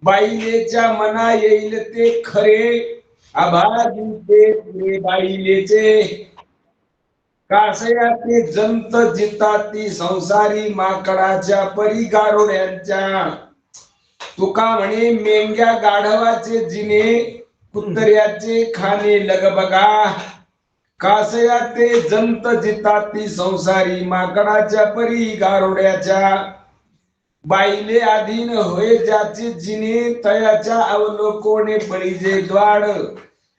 बाईलेच्या मना येईल ते खरे आभाजीते पुरे बाईलेचे कासया ते जंत जिताती संसारी माकडाच्या परी गारोड्यांच्या तुका म्हणे मेंग्या गाढवाचे जिने कुत्र्याचे खाणे लगबगा कासया ते जंत जिताती संसारी माकडाच्या परी गारोड्याच्या बाईले अधीन होय ज्याचे जिने तयाच्या अवलोकोने बळीजे द्वाड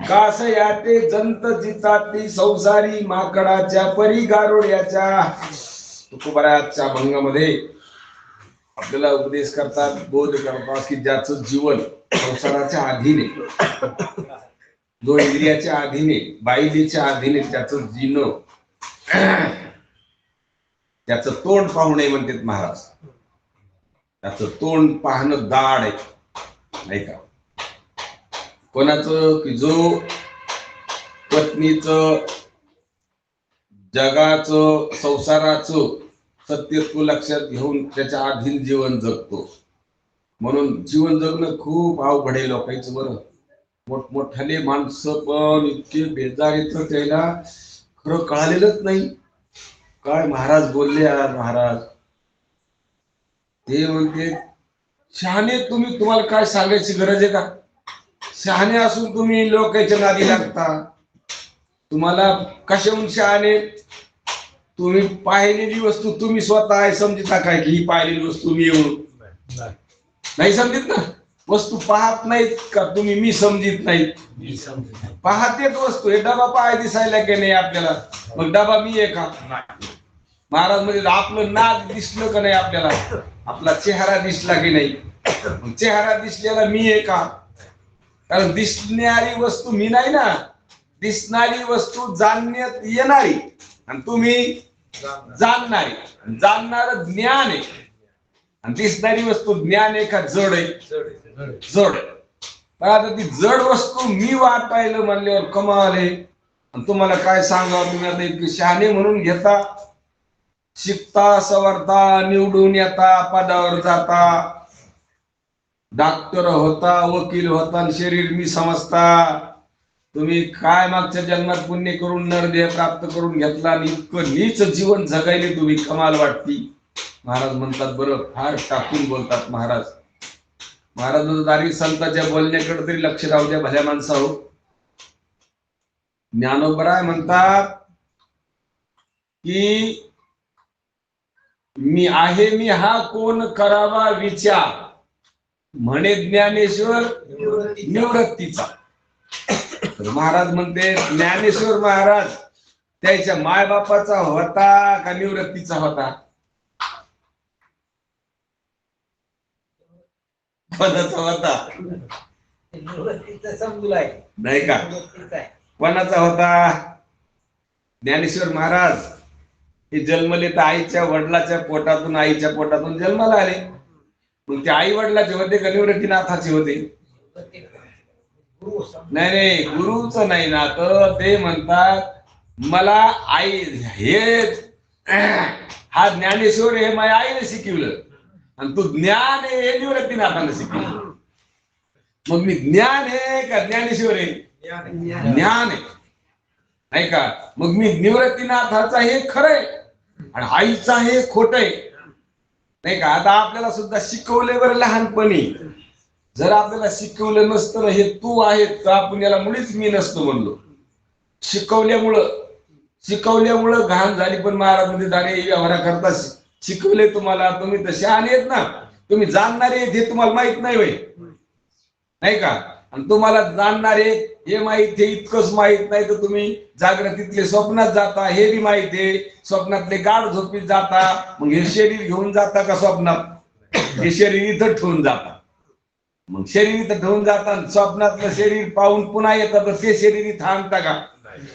कासया ते जंत जिताती संसारी माकडाच्या परी गारोड्याच्या तुकोबाराच्या भंगामध्ये आपल्याला उपदेश करतात बोध करतात की ज्याचं जीवन संसाराच्या अधीने जो इंद्रियाच्या अधीने बाईलीच्या अधीने त्याचं जीवन त्याचं तोंड पाहू नये म्हणतात महाराज. त्याचं तोंड पाहणं दाड आहे नाही का. कोणाचं की जो पत्नीचं जगाचं संसाराचं सत्यत्व लक्षात घेऊन त्याच्या अधीन जीवन जगतो. म्हणून जीवन जगणं खूप अवघड आहे लोकांचं. बरं मोठमोठाले माणसं पण इतके बेजार येतं त्याला खरं कळालेलंच नाही. काय महाराज बोलले आज महाराज ते म्हणते शहाणे तुम्ही, तुम्हाला काय सांगायची गरज आहे का. शहाणे असून तुम्ही लोकांच्या नादी लागता. तुम्हाला कशाहून शहाणे. तुम्ही पाहिलेली वस्तू तुम्ही स्वतः आहे समजता काय की ही पाहिलेली वस्तू मी येऊन नाही समजित ना. वस्तू पाहत नाहीत का तुम्ही मी समजित नाहीत. पाहतेच वस्तू. हे डबा पाय दिसायला की नाही आपल्याला मग डबा मी आहे का. महाराज म्हणजे आपलं नाक दिसलं का नाही आपल्याला, आपला चेहरा दिसला की नाही. चेहरा दिसलेला मी आहे का. कारण दिसणारी वस्तू मी नाही ना. दिसणारी वस्तू जाणण्यात येणारी आणि तुम्ही जाणणारी. जाणणार ज्ञान आहे आणि दिसणारी वस्तू ज्ञान आहे का जड आहे. जड. आता ती जड वस्तू मी वाटायला म्हणल्यावर कमाल आहे. आणि तुम्हाला काय सांगा, तुम्ही आता इतके शहाणे म्हणून घेता. शिकता सवरता निवडून येता पदावर जाता. डॉक्टर होता वकील होता शरीर मी समजता. तुम्ही काय मागच्या जन्मात पुण्य करून नरदेह प्राप्त करून घेतला आणि इतकं नीच जीवन जगायले तुम्ही कमाल वाटती. महाराज म्हणतात बरं फार टाकून बोलतात महाराज. महाराज दारी संतांच्या बोलण्याकडे तरी लक्ष राहू द्या भल्या माणसा हो. ज्ञानोबराय म्हणतात की मी आहे मी हा कोण करावा विचार म्हणे ज्ञानेश्वर निवृत्तीचा. महाराज म्हणते ज्ञानेश्वर महाराज त्याच्या मायबापाचा होता का निवृत्तीचा होता. कोणाचा होता नाही का. कोणाचा होता. ज्ञानेश्वर महाराज हे जन्मले तर आईच्या वडिलाच्या पोटातून आईच्या पोटातून जन्माला आले. मग ते आई वडिलाचे होते का निवृत्तीनाथाचे होते. नाही नाही गुरुच नाही ना. तर ते म्हणतात मला आई हे हा ज्ञानेश्वर हे माझ्या आईने शिकवलं आणि तू ज्ञान आहे हे निवृत्तीनाथाने शिकवलं. मग मी ज्ञान आहे का ज्ञानेश्वर आहे. ज्ञान आहे नाही का. मग मी निवृत्तीनाथाचा हे खरंय आणि आईचा हे खोट आहे नाही का. आता आपल्याला सुद्धा शिकवले बरं लहानपणी. जर आपल्याला शिकवलं नसतं हे तू आहे तर आपण याला मुळीच मी नसतो म्हणलो. शिकवल्यामुळं घाण झाली. पण महाराज म्हणजे दाणे व्यवहारा करता शिकवले तुम्हाला. तुम्ही तर शहाणे आहेत ना. तुम्ही जाणणारे आहेत हे तुम्हाला माहित नाही होय नाही का. आणि तुम्हाला जाणणारे हे माहित हे इतकंच माहित नाही तर तुम्ही जागृतीतले स्वप्नात जाता हे बी माहित आहे. स्वप्नातले गाढ झोपीत जाता. मग हे शरीर घेऊन जाता का स्वप्नात. हे शरीर इथं ठेवून जाता. मग शरीर इथं ठेवून जातात. स्वप्नातलं शरीर पाहून पुन्हा येतात तर ते शरीर इथं आणता का.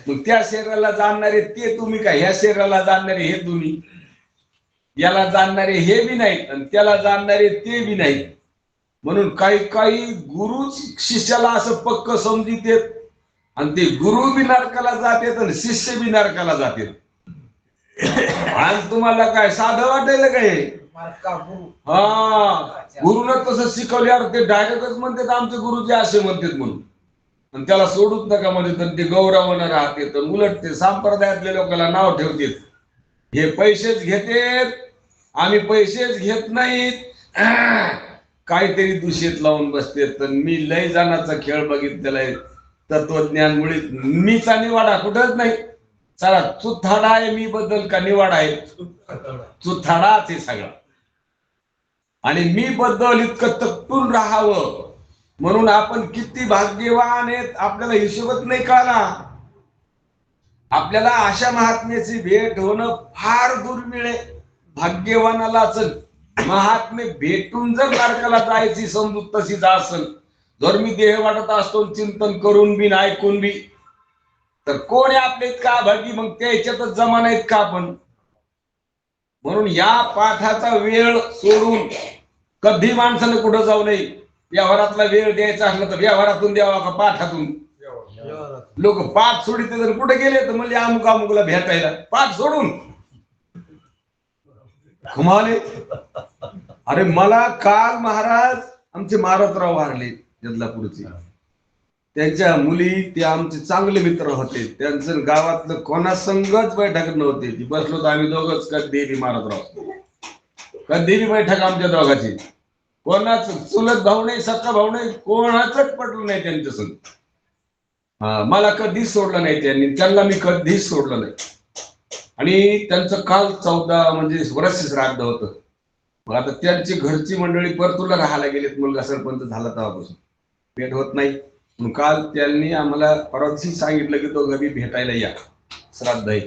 मग त्या शरीराला जाणणारे ते तुम्ही का. ह्या शरीराला जाणणारे हे तुम्ही. याला जाणणारे हे बी नाहीत आणि त्याला जाणणारे ते बी नाहीत. म्हणून काही काही गुरुच शिष्याला असं पक्क समजित आणि ते गुरु बी नरकाला जातात आणि शिष्य बी नरकाला जातात. आणि तुम्हाला काय साधं वाटायला काय? हा, गुरुनं तसं शिकवल्यावर ते डायरेक्टच म्हणतात आमचे गुरुजी असे म्हणतात म्हणून, आणि त्याला सोडूच नका म्हणजे तर ते गौरवानं राहते. तर उलट ते संप्रदायातल्या लोकांना नाव ठेवतात, हे पैसेच घेतेत, आम्ही पैसेच घेत नाहीत, काहीतरी दूषित लावून बसते. तर मी लय जणांचा खेळ बघितलेला आहे. तत्वज्ञान मुळे मीचा निवाडा कुठंच नाही. चला चुथाडा आहे मी बद्दल का निवाडा आहे? चुथाडाच आहे सगळा. आणि मी बद्दल इतकं तत्पून राहावं म्हणून आपण किती भाग्यवान आहेत आपल्याला हिशोबच नाही कळला. आपल्याला अशा महात्म्याची भेट होणं फार दुर्मिळ आहे. भाग्यवानालाच महात्मे भेटून जर नरकाला जायची समजूत तशी जा असेल, जर मी देह वाटत असतो चिंतन करून बी ऐकून बी, तर कोण आहे आपले का भागी? मग त्याच्यातच जमा नाहीत का आपण? म्हणून या पाठाचा वेळ सोडून कधी माणसानं कुठं जाऊ नये. व्यवहारातला वेळ द्यायचा असला तर व्यवहारातून द्यावा का पाठातून? लोक पाठ सोडित कुठे गेले तर म्हणजे अमुक अमुकला भेटायला पाठ सोडून घुमावले. अरे मला काल महाराज आमचे मारुतराव वारले जदलापूरचे, त्यांच्या मुली ते आमचे चांगले मित्र होते. त्यांचं गावातलं कोणा संगच बैठक नव्हती. ती बसलो तर आम्ही दोघच कधी मारुतराव, कधी बैठक आमच्या दोघांची. कोणाच चुलत भाऊ नाही, सख्खा भाऊ नाही, कोणाचंच पटलं नाही त्यांच्या संग. मला कधीच सोडलं नाही त्यांनी, त्यांना मी कधीच सोडलं नाही. आणि त्यांचं काल 14 म्हणजे वर्ष श्राद्ध होतं. मग आता त्यांची घरची मंडळी परतूरला राहायला गेलेत, मुलगा सरपंच झाला तेव्हापासून भेट होत नाही. म्हणून काल त्यांनी आम्हाला परवा दिवशी सांगितलं की तो घरी भेटायला या, श्राद्ध आहे.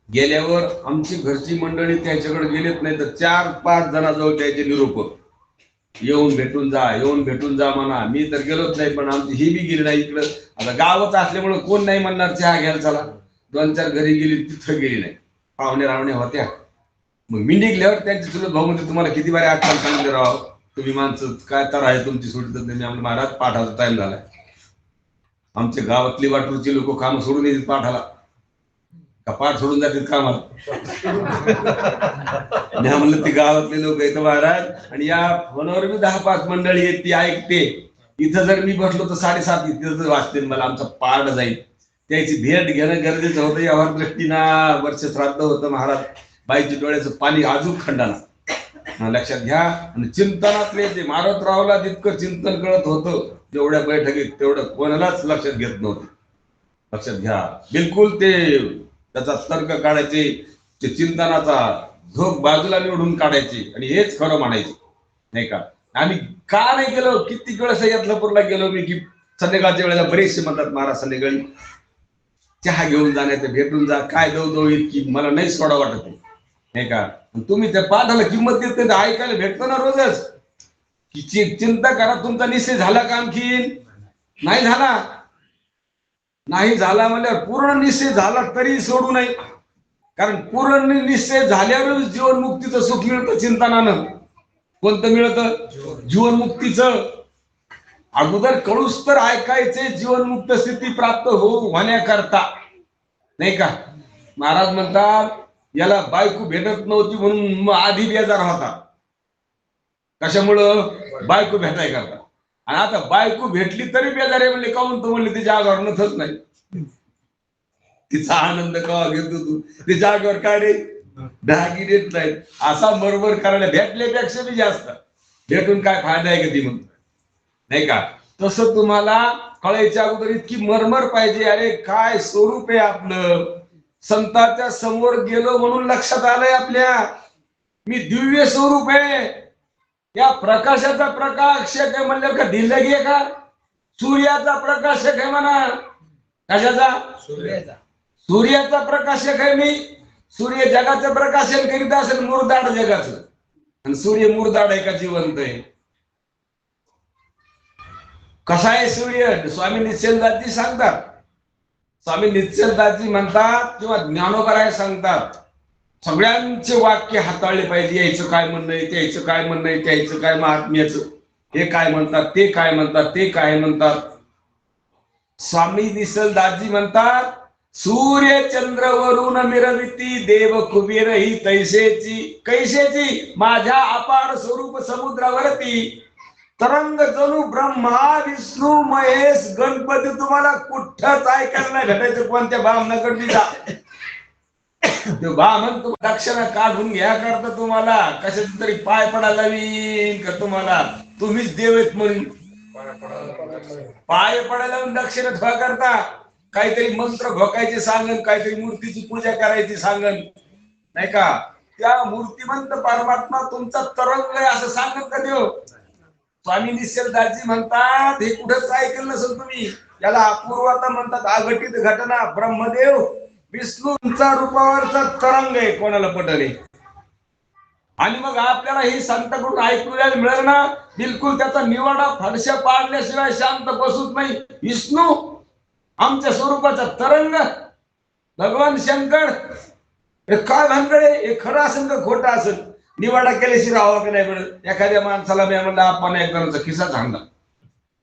गेल्यावर आमची घरची मंडळी त्यांच्याकडे गेलेत नाही तर 4-5 जणांजवळ त्याचे निरोप, येऊन भेटून जा, येऊन भेटून जा म्हणा. मी तर गेलोच नाही, पण आमची ही बी गेली नाही. इकडं आता गावच असल्यामुळे कोण नाही म्हणणार चहा घ्यायला चला. 2-4 घरी गेली, तिथं गेली नाही. पाहुणे रावणे होत्या. मग मी निघल्यावर त्यांचे चुलत भाऊ म्हणजे तुम्हाला किती बारे आजकाल सांगितलं राव, तुम्ही माणसं काय तर आहे तुमची सोडत नाही. आम्हाला महाराज पाठाचा टाइम झालाय. आमच्या गावातली वाटूरची लोक काम सोडून येतील पाठाला का पाठ सोडून जातील कामाला? म्हणलं ते गावातले लोक येतं महाराज, आणि या फोनवर मी 10-5 मंडळी आहेत ती ऐकते. इथं जर मी बसलो तर 7:30 इथं वाचते, मला आमचा पाठ जाईल. त्याची भेट घेणं गरजेचं होतं. या दृष्टीनं वर्ष श्राद्ध होतं महाराज. बाईची डोळ्याचं पाणी अजून खंडाना लक्षात घ्या. आणि चिंतनातले ते मारुतरावला जितकं चिंतन कळत होतं जेवढ्या बैठकीत, तेवढं कोणालाच लक्षात घेत नव्हतं. लक्षात घ्या. बिलकुल ते त्याचा तर्क काढायचे, ते चिंतनाचा झोप बाजूला निवडून काढायचे आणि हेच खरं म्हणायचे, नाही का? आम्ही का नाही गेलो? किती वेळेस यदलापूरला गेलो मी, की संध्याकाळच्या वेळेला बरेचसे म्हणतात महाराज संध्याकाळी चहा घेऊन जाण्याचं भेटून जा. काय दव इतकी मला नाही सोडा वाटत, नाही का? तुम्ही त्या पाठाला किंमत देत नाही, ऐकायला भेटतो ना रोजच. चिंता करा, तुमचा निश्चय झाला का? आणखीन नाही झाला. नाही झाला म्हणजे पूर्ण निश्चय झाला तरी सोडू नये, कारण पूर्ण निश्चय झाल्यावर जीवनमुक्तीचं सुख मिळतं. चिंतनानं कोणतं मिळतं? जीवनमुक्तीचं. अगोदर कळूस तर ऐकायचे, जीवनमुक्त स्थिती प्राप्त होण्याकरता, नाही का? महाराज म्हणतात याला बायको भेटत नव्हती म्हणून आधी बेजार होता. कशामुळं? बायको भेटाय करता. आणि आता बायको भेटली तरी बेजार आहे म्हणले. काऊन? तर म्हणले तिच्या आगावर नथच नाही. तिचा आनंद कवा घेतो तू? तिच्या आगावर काय रे डागी देत नाहीत. असा बरोबर करायला भेटल्यापेक्षा बी जास्त भेटून काय फायदा आहे का ती म्हणतो, नाही का? तसं तुम्हाला कळायच्या अगोदर इतकी मरमर पाहिजे. अरे काय स्वरूप आहे आपलं. संतांच्या समोर गेलो म्हणून लक्षात आलंय आपल्या, मी दिव्य स्वरूप आहे. या प्रकाशाचा प्रकाशक आहे म्हणलं का दिलगी आहे का? सूर्याचा प्रकाशक आहे म्हणा. कशाचा? सूर्याचा प्रकाशक आहे मी. सूर्य जगाचं प्रकाशन करीत असेल, मुरदाड जगाचं. आणि सूर्य मुरदाड आहे का जिवंत आहे? कसा आहे सूर्य? स्वामी निश्चलदासजी सांगतात. स्वामी निश्चलदासजी म्हणतात किंवा ज्ञानोबराय सांगतात, सगळ्यांचे वाक्य हाताळले पाहिजे. यायचं काय म्हणणं आहे, त्याचं काय म्हणणं आहे, त्याचं काय महात्म्याचं, हे काय म्हणतात, ते काय म्हणतात, ते काय म्हणतात. स्वामी निश्चलदासजी म्हणतात सूर्य चंद्र वरून मिरविती देव कुबेर ही तैसेची कैसेची माझ्या अपार स्वरूप समुद्रावरती तरंग जणू ब्रह्मा विष्णू महेश गणपती तुम्हाला कुठंच ऐकायला नाही भेटायचं कोणत्या बामणाकडे जा तो बामण तुम्हाला दक्षिणा काढून घ्या करता तुम्हाला कशाच तरी पाय पडायला लावीन का तुम्हाला तुम्हीच देव आहेत म्हणून पाय पडायला दक्षिणा ठेवा करता काहीतरी मंत्र घोकायचे सांगन काहीतरी मूर्तीची पूजा करायची सांगन नाही का त्या मूर्तिमंत परमात्मा तुमचा तरंग आहे असं सांगत का देव स्वामी निश्चलदासजी म्हणतात हे कुठंच ऐकलं नसेल तुम्ही याला अपूर्वता म्हणतात अघटित घटना ब्रह्मदेव विष्णूंचा रूपावरचा तरंग आहे कोणाला पटले आणि मग आपल्याला ही संतांकडून ऐकूया मिळेल ना बिलकुल त्याचा निवाडा फडशा पाडल्याशिवाय शांत बसूच नाही विष्णू आमच्या स्वरूपाचा तरंग भगवान शंकर काय भानगडे हे खरं असेल का खोटं असेल निवाडा केल्याशिवाय राहावं की नाही बरं एखाद्या माणसाला मी म्हणलं आपण एकदाचा खिसा झाला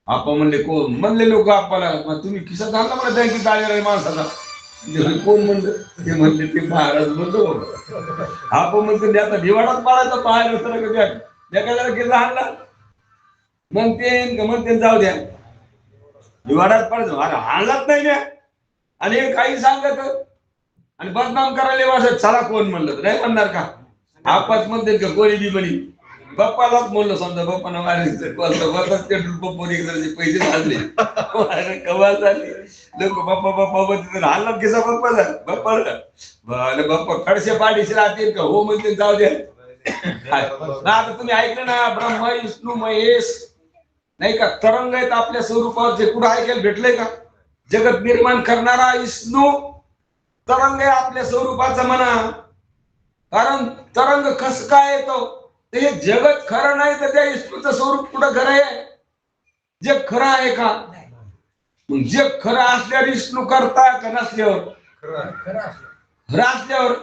आपण म्हणले कोण म्हणले लोक आपल्याला तुम्ही खिसा झाला मला बँकेत आलेला माणसाचा कोण म्हणलं ते म्हणले ते महाराज म्हणतो आपण म्हणतो आता निवाडाच पाडायचा बाहेर एखाद्याला किल्ला आणला म्हणते जाऊ द्या निवाडाच पाडायचं आणलाच नाही द्या आणि हे काही सांगत आणि बदनाम करायला वाटत चला कोण म्हणलं नाही म्हणणार का आपच म्हणते का कोणी बी म्हणी बाप्पालाच म्हणलं समजा बाप्पानं पैसे झाले कमाल झाली लोक बाप्पा बाप्पा हल्ला किसा बाप्पाला बाप्पा खडसे पाडीशी राहतील का हो म्हणते जाऊ द्या आता तुम्ही ऐकलं ना ब्रह्मा विष्णू महेश नाही का तरंग आहेत आपल्या स्वरूपावर जे कुठं ऐकायला भेटलंय का जगत निर्माण करणारा विष्णू तरंग आहे आपल्या स्वरूपाचा म्हणा कारण तरंग कस काय येतो ते जगत खरं नाही तर त्या विष्णूचं स्वरूप कुठं खरं आहे जग खरं आहे का मग जग खरं असल्यावर विष्णू करता का नसल्यावर खरं असल्यावर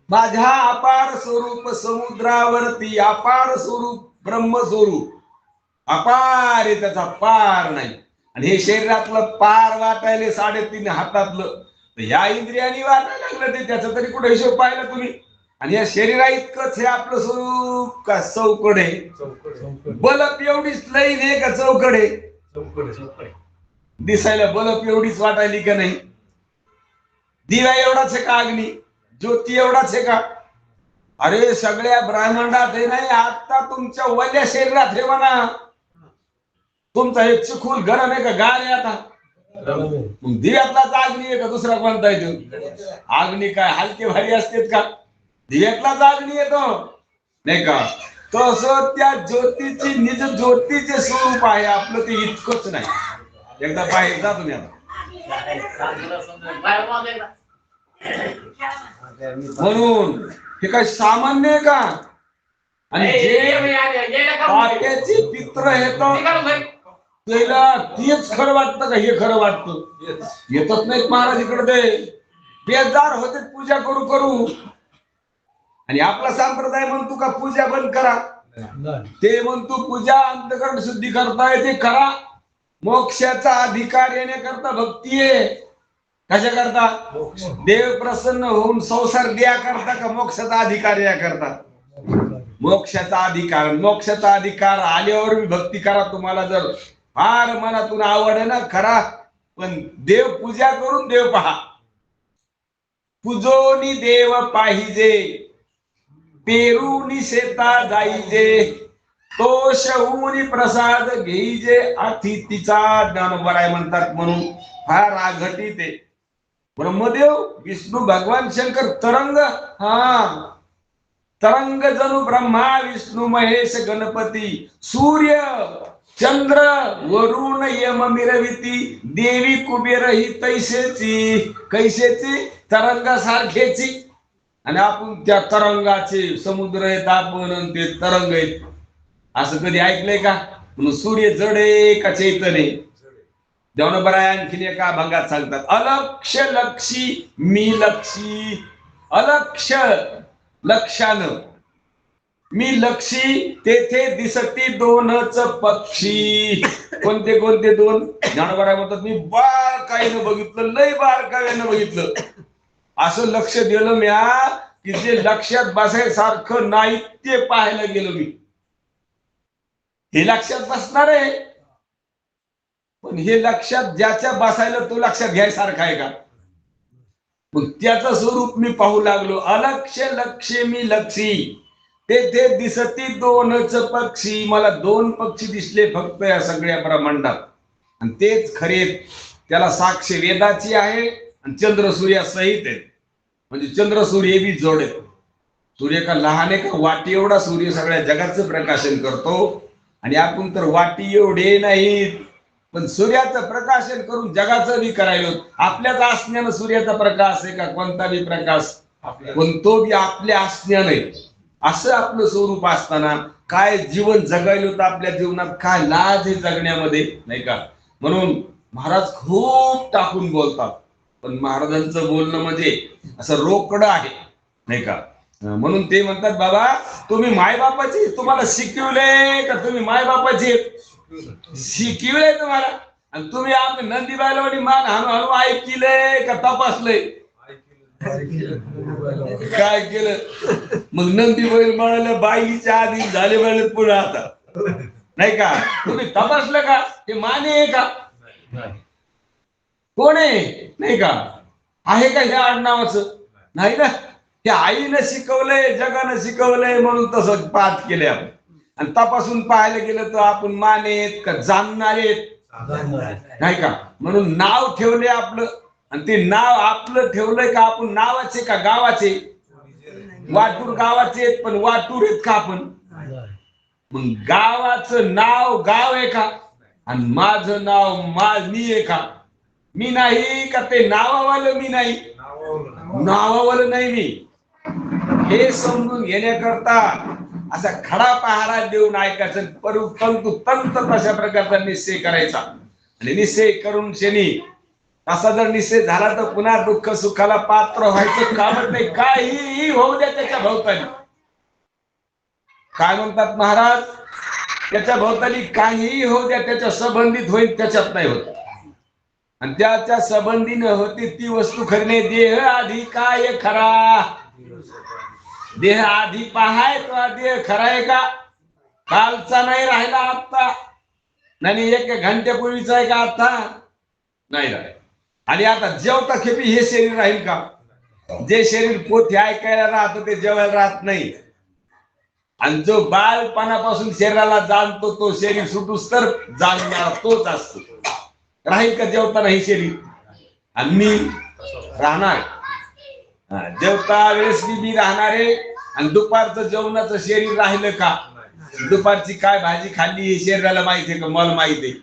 माझ्या अपार स्वरूप समुद्रावरती अपार स्वरूप ब्रह्मस्वरूप अपार आहे त्याचा पार नाही आणि हे शरीरातलं पार वाटायला 3.5 हातातलं या इंद्रियाने वाटायला लागलं ते त्याचा तरी कुठे हिशोब पाहिला तुम्ही आणि या शरीरा इतकंच हे आपलं स्वरूप का चौकडे बलप एवढीच लईन आहे का चौकडे दिसायला बलप एवढीच वाटायली का नाही दिवा एवढाच आहे का अग्नी ज्योती एवढाच आहे का अरे सगळ्या ब्रह्मांडात हे नाही आता तुमच्या वल्या शरीरात हे म्हणा तुमचा एक चिखूल गरम आहे का गार आहे आता मग दिव्यातलाच अग्नी आहे का दुसरा कोणता येतो अग्नी काय हलके भारी असतेत का दिव्यातलाच अग्नी येतो नाही का तसं त्या ज्योतीची निज ज्योतीचे स्वरूप आहे आपलं ते इतकंच नाही एकदा बाहेर जा तुम्ही म्हणून हे काय सामान्य आहे का आणि जे पाट्याचे पित्र येत त्याला तेच खरं वाटतं का हे खरं वाटतं येतच नाहीत महाराज इकडे ते बेजार होते पूजा करू करू आणि आपला संप्रदाय म्हणतो का पूजा बंद करा ते म्हणतो पूजा अंतकरण शुद्धी करता येते करा मोक्षाचा अधिकार येण्याकरता भक्ती आहे कशा करता देव प्रसन्न होऊन संसार द्या करता का मोक्षाचा अधिकार या करता मोक्षाचा अधिकार आल्यावर भक्ती करा तुम्हाला जर फार मनातून आवड आहे ना खरा पण देव पूजा करून देव पहा पूजोनी देव पाहिजे पेरूनी शेता जाईजे तो शहूनी प्रसाद घेईजे अतिथीचा ज्ञानोबराय म्हणतात म्हणून फार आघटित आहे ब्रह्मदेव विष्णू भगवान शंकर तरंग तरंग जणू ब्रह्मा विष्णू महेश गणपती सूर्य चंद्र वरुण यम मिरविती देवी कुबेर ही तैसेची कैसेची तरंगासारखेची आणि आपण त्या तरंगाचे समुद्र आहेत आपण ते तरंग आहेत असं कधी ऐकलंय का म्हणून सूर्य जड आहे का चैतन्य जेवण बरं आणखीन एका भंगात सांगतात अलक्ष लक्षी मी लक्षी अलक्ष लक्षानं मी लक्षी तेथे दिसती दोनच पक्षी कोणते कोणते दोन ज्ञानोबराय म्हणतात मी बाळ बारकाईनं बघितलं, लय बारकाईनं बघितलं. असं लक्ष दिलं म्या की जे लक्षात बसायसारखं नाही ते पाहायला गेलो मी. हे लक्षात बसणार आहे, पण हे लक्षात ज्याच्या बसायला तो लक्षात घ्यायसारखा आहे का? मग त्याचं स्वरूप मी पाहू लागलो. अलक्ष लक्ष्य मी लक्षी, तेथे दिसती दोनच पक्षी. मला दोन पक्षी दिसले फक्त या सगळ्या ब्रह्मांडात, आणि तेच खरे. त्याला साक्ष वेदाची आहे आणि चंद्र सूर्या सहित आहे. म्हणजे चंद्र सूर्य बी जोड आहेत. सूर्य का लहान आहे का वाटी एवढा सूर्य सगळ्या जगाचं प्रकाशन करतो, आणि आपण तर वाटी एवढे नाहीत, पण सूर्याचं प्रकाशन करून जगाचं बी करायलो. आपल्याच असण्यानं सूर्याचा प्रकाश आहे का कोणता बी प्रकाश, पण तो बी आपल्या असण्याने. असं आपलं स्वरूप असताना काय जीवन जगायलो तर आपल्या जीवनात काय लाज आहे जगण्यामध्ये, नाही का? म्हणून महाराज खूप टाकून बोलतात, पण महाराजांचं बोलणं म्हणजे असं रोकडं आहे, नाही का? म्हणून ते म्हणतात, बाबा तुम्ही मायबापाची, तुम्हाला शिकवले का? तुम्ही मायबापाची शिकवले तुम्हाला, आणि तुम्ही आमच्या नंदीबाईला मान हाणू हाणू ऐकले का तपासलंय? काय केलं? मग नंदीबाई म्हणाले बाईच्या आधी झाले म्हणे पुढे आता, नाही का? तुम्ही तपासलं का? हे माने आहे का? कोण आहे, नाही का? आहे का ह्या आडनावाचं? नाही ना. हे आईनं शिकवलंय, जगानं शिकवलंय, म्हणून तसं पाठ केले आपण. आणि तपासून पाहायला गेलं तर आपण मानेत का जाणणारे, नाही का? म्हणून नाव ठेवले आपलं, आणि ते नाव आपलं ठेवलंय का आपण नावाचे का गावाचे? वाटूर गावाचे, पण वाटूर आहेत का आपण? मग गावाचं नाव गाव आहे का? आणि माझं नाव मी आहे का? मी नाही का ते नावावालं मी नाही? नावावालं नाही मी. हे समजून घेण्याकरता असा खडा पहारा देऊन ऐकायचं, परंतु तंत तशा प्रकारचा निश्चय करायचा. आणि निश्चय करून शनी असा जर निश्चय झाला तर पुन्हा दुःख सुखाला पात्र व्हायचं कामच नाही. काहीही होऊ द्या त्याच्या भोवताली. काय म्हणतात महाराज? त्याच्या भोवताली काहीही होऊ द्या, त्याच्या संबंधित होईल, त्याच्यात नाही होत. आणि त्याच्या संबंधीने होती ती वस्तू खरी नाही. देह आधी काय खरा? देह आधी पाहाय तो देह खरा आहे का? कालचा नाही राहिला आता, नाही एक घंट्यापूर्वीचा आहे का आता? नाही राहिला. आणि आता जेवता खेपी हे शरीर राहील का? जे शरीर पोथी ऐकायला राहतं ते जेवायला राहत नाही. आणि जो बालपणापासून शरीराला जाणतो तो शरीर सुटूस तर जाणणार तोच असतो. राहील का जेवताना हे शरीर? आणि मी राहणार, जेवता वेळेस मी राहणारे. आणि दुपारचं जेवणाचं शरीर राहिलं का? दुपारची काय भाजी खाल्ली हे शरीराला माहिती आहे का? मला माहित आहे,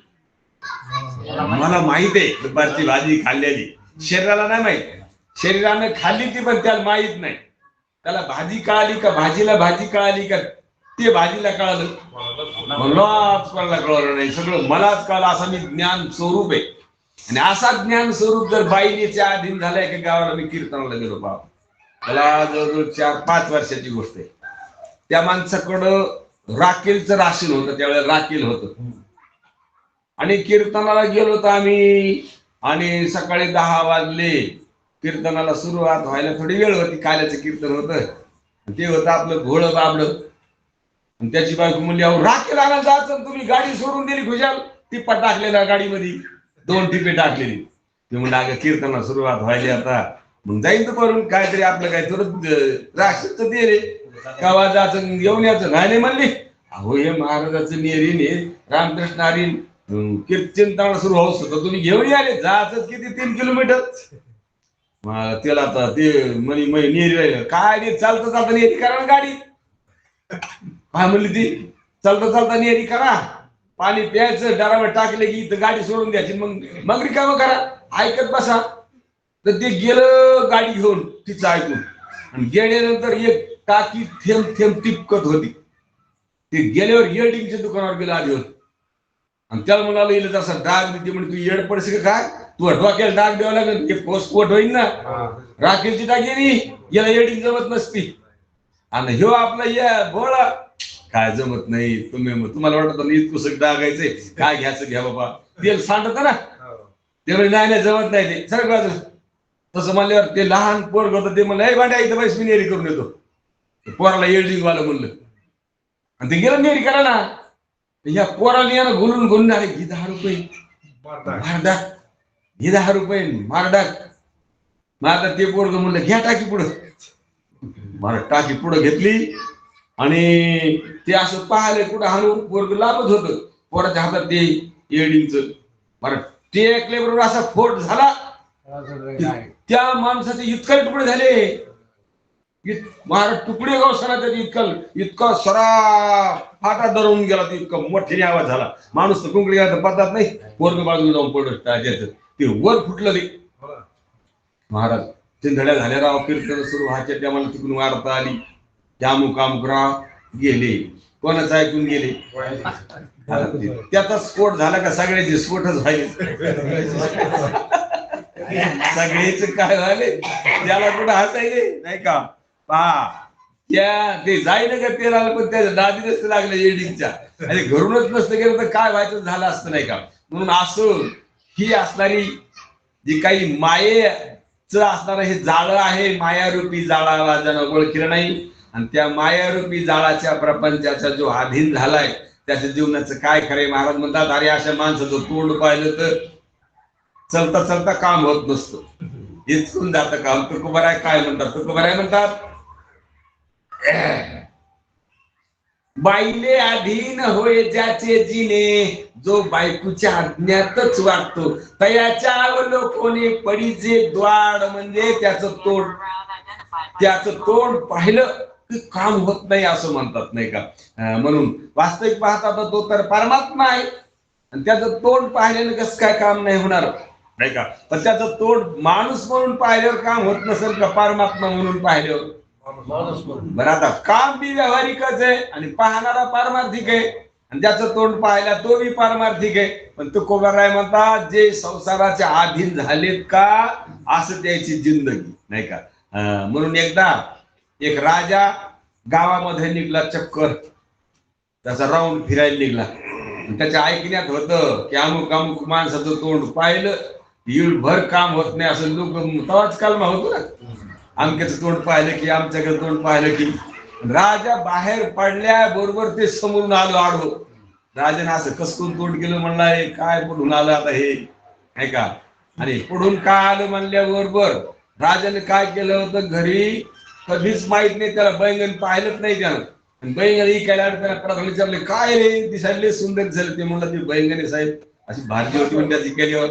मला माहित आहे दुपारची भाजी खाल्लेली. शरीराला नाही माहित. शरीरानं खाल्ली ती पण त्याला माहित नाही. त्याला भाजी कळाली का भाजीला भाजी कळाली का ते भाजीला कळालं? मलाच कळलं नाही, सगळं मलाच कळलं. असा मी ज्ञान स्वरूप आहे. आणि असा ज्ञान स्वरूप जर बाईलीच्या अधीन झालाय की गावाला मी कीर्तनाला गेलो बाप, त्याला जवळजवळ 4-5 वर्षाची गोष्ट आहे. त्या माणसाकडं राखेलचं राशीन होतं, त्यावेळेला राखेल होतं. आणि कीर्तनाला गेलो तर आम्ही, आणि सकाळी 10 वाजले. कीर्तनाला सुरुवात व्हायला थोडी वेळ होती. काल्याचं कीर्तन होतं, ते होतं आपलं घोळं बाबलं. आणि त्याची बायको म्हणली, अहो राखेल आणायला जायचं, तुम्ही गाडी सोडून दिली खुशाल. टिप्पा टाकलेला गाडीमध्ये, 2 टिपे टाकलेली. ते म्हणलं अगं कीर्तनाला सुरुवात व्हायली आता, मग जाईन तर करून काहीतरी आपलं काय थोडं राशीच दे रे, गावा जायचं घेऊन यायचं. नाही म्हणली, अहो हे महाराजाचं नेरीन हे रामकृष्ण हरीन कीर्तनाला सुरू होत होतं, तुम्ही घेऊन आले. जायचं किती 3 किलोमीटर. त्याला आता ते म्हणी नेरी राहिलं काय नाही, चालतं चालतं नेरी करा ना गाडी. काय म्हणली ती? चालता चालता नेरी करा, पाणी प्यायचं, डरावर टाकले की इथं गाडी सोडून द्यायची, मग रिकामं करा, ऐकत बसा. तर ते गेलं गाडी घेऊन तिचं ऐकून, आणि गेल्यानंतर एक टाकी थेंब थेंब टिपकत होती. ते गेल्यावर येल्डिंगच्या दुकानावर गेलं आधी होत, आणि त्याला म्हणाला येईल तसा डाग देते म्हणजे तू येड पडशील का काय? तू डोक्याला डाग द्यावा लागेल, ते पोस्टपोट होईल ना. राखेलची टाकी नाही, याला येल्डिंग जमत नसती. आणि ह्यो आपला या बोळा काय जमत नाही. तुम्हाला वाटत इतकं डागायचंय काय? घ्यायचं घ्या बाबा, तेल सांडत ना. ते म्हणजे नाही नाही जमत नाही ते सगळं बाजू. तसं म्हणल्यावर ते लहान पोरग होतं ते म्हणलं भांड्या इथं पैसे मी नेरी करून येतो. पोराला एल्डिंग वाला म्हणलं आणि ते गेलं नेरी करा ना. या पोराला यानं गुलून गुलून आले की 10 रुपये मारडाक, हे 10 रुपये मारडाक. माझा ते पोरग म्हणलं घ्या टाकी पुढं. मला टाकी पुढं घेतली आणि ते असं पाहिलं कुठं हाणून पोरग लाभत होतं. पोराच्या हातात ते एल्डिंगचं मला ते ऐकल्याबरोबर असा फोट झाला. त्या माणसाचे इतका तुकडे झाले महाराज तुकडे गाव सरा त्याचे इतका सरा फाटा धरून गेला. ते इतका मोठ्याने आवाज झाला. माणूस तर कुंकडी गेला तर पडतात नाही. पोरग बाजूला जाऊन पडत ते वर फुटलं ते. महाराज चिंधड्या झाल्या राव. कीर्तन सुरू व्हायच्या त्या मला तिकडून वार्ता आली. त्यामुकामुकराव गेले. कोणाचं ऐकून गेले. त्याचा स्फोट झाला का सगळ्याचे स्फोटच व्हायले. सगळेच काय झाले त्याला कुठं हसायले नाही का. पहा त्या ते जाईन का ते राहिलं पण त्याच्या दादी नसतं लागलं एडिंगच्या आणि घरूनच नसतं गेलं तर काय व्हायचं झालं असतं नाही का. म्हणून असं ही असणारी जी काही मायेच असणार हे जाळं आहे. मायारूपी जाळा वाजानं ओळखलं नाही आणि त्या मायारूपी जाळाच्या प्रपंचाचा जो अधीन झालाय त्याच्या जीवनाचं काय खरंय. महाराज म्हणतात अरे अशा माणसाचं तोंड पाहिलं तर चलता चलता काम होत नसतं. इथून जातं काम. तुकोबाराय काय म्हणतात. तुकोबाराय म्हणतात बाईले अधीन होय ज्याचे जिने जो बायकोच्या अज्ञातच वाटतो तयाच्या अवलोकने पडीचे द्वाड. म्हणजे त्याचं तोंड पाहिलं की काम होत नाही असं म्हणतात नाही का. म्हणून वास्तविक पाहता तो तर परमात्मा आहे आणि त्याचं तोंड पाहिल्यानं कसं काय काम नाही होणार नाही का. पण त्याचं तोंड माणूस म्हणून पाहिल्यावर काम होत नसेल का परमात्मा म्हणून पाहिल्यावर. बरं आता काम बी व्यावहारिकच आहे आणि पाहणारा पारमार्थिक आहे आणि ज्याचं तोंड पाहिला तो बी पारमार्थिक आहे. पण तुकोबाराय म्हणतात जे संसाराच्या अधीन झालेत का असं त्याची जिंदगी नाही का. म्हणून एकदा एक राजा गावामध्ये निघला चक्कर. त्याचा राऊंड फिरायला निघला. त्याच्या ऐकण्यात होतं की अमुक अमुक माणसाचं तोंड पाहिलं भर काम होत नाही असं लोक तवाच कालमा होतो ना. आमच्याचं तोंड पाहिलं की आमच्याकडे तोंड पाहिलं की. राजा बाहेर पडल्या बरोबर ते समोरून आलो आडवं. राजाने असं कसकून तोंड केलं म्हणला काय पुढून आलं आता हे नाही का. आणि पुढून काय आलं म्हणल्याबरोबर राजाने काय केलं होतं घरी कधीच माहित नाही त्याला बैंगन पाहिलंच नाही त्यानं. बैंगन इकायला त्याला विचारले काय रे दिसायले सुंदर झाले. ते म्हणलं ते बैंगने साहेब अशी भाजी होती म्हणजे त्याची केल्यावर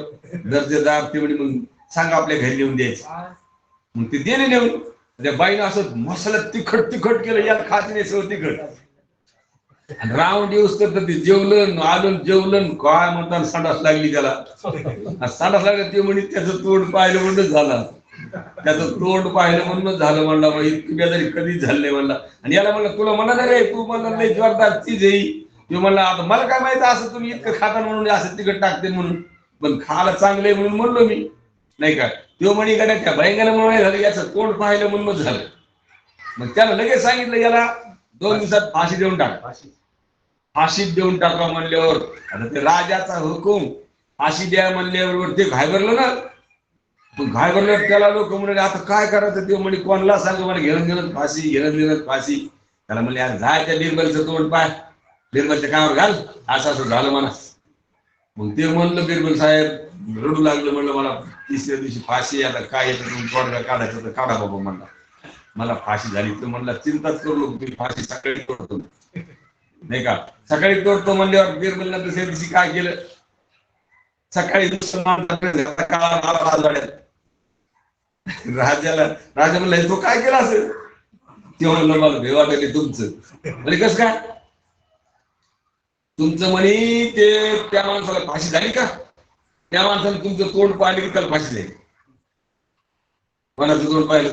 दर्जेदार ते म्हणजे मग सांगा आपल्या घरी लिहून द्यायचं. मग ते दिले नेऊन त्या बाईनं असं मसाला तिखट तिखट केलं यात खात नाही सगळं तिखट. राऊंड येऊस तर ते जेवलं आलं जेवलं काय म्हणतात संडास लागली त्याला. संडास लागला ते म्हणे त्याचं तोंड पाहिलं म्हणूनच झालं. त्याचं तोंड पाहिलं म्हणूनच झालं म्हणला. मग इतकी बेजारी कधीच झालं नाही म्हणला. आणि याला म्हणलं तुला म्हणा नाही रे तू म्हणला नाही जोरदार चीज येई. तो म्हणला आता मला काय माहिती असं तुम्ही इतकं खाता म्हणून असं तिखट टाकते म्हणून. पण खायला चांगलंय म्हणून म्हणलो मी नाही का. तो म्हणी का त्या भयंकर म्हणून झालं याचं तोंड पाहिलं म्हणूनच झालं. मग त्याला लगेच सांगितलं याला 2 दिवसात फाशी देऊन टाक. फाशी देऊन टाका म्हणल्यावर आता ते राजाचा हुकूम फाशी द्या म्हणल्यावर ते घाबरलं ना. घाबरलं त्याला लोक म्हणले आता काय करायचं. ते म्हणे कोणाला सांग मला घेणं फाशी घेणं फाशी. त्याला म्हणले यार जाय त्या बिरबलचं तोंड पाय बिरबलच्या कामावर घाल असं असं झालं म्हणा. मग ते म्हणलं बिरबल साहेब रडू लागलं. म्हणलं मला 3ऱ्या दिवशी फाशी आता काय येतं तुम्ही तोडगा काढायचं तर काढा बाबा म्हणला. मला फाशी झाली तर म्हणला चिंताच करू नको तुम्ही फाशी सकाळी तोडतो नाही का. सकाळी तोडतो म्हणल्यावर बिरबलनं 2ऱ्या दिवशी काय केलं सकाळी राजा म्हणलं तो काय केला असेल. ते म्हणलं मला भे वाटले तुमचं. म्हणजे कसं काय तुमचं म्हणे ते त्या माणसाला फाशी झाली का. त्या माणसाने तुमचं तोंड पाहिलं की त्याला फाशी झाली. कोणाचं तोंड पाहिलं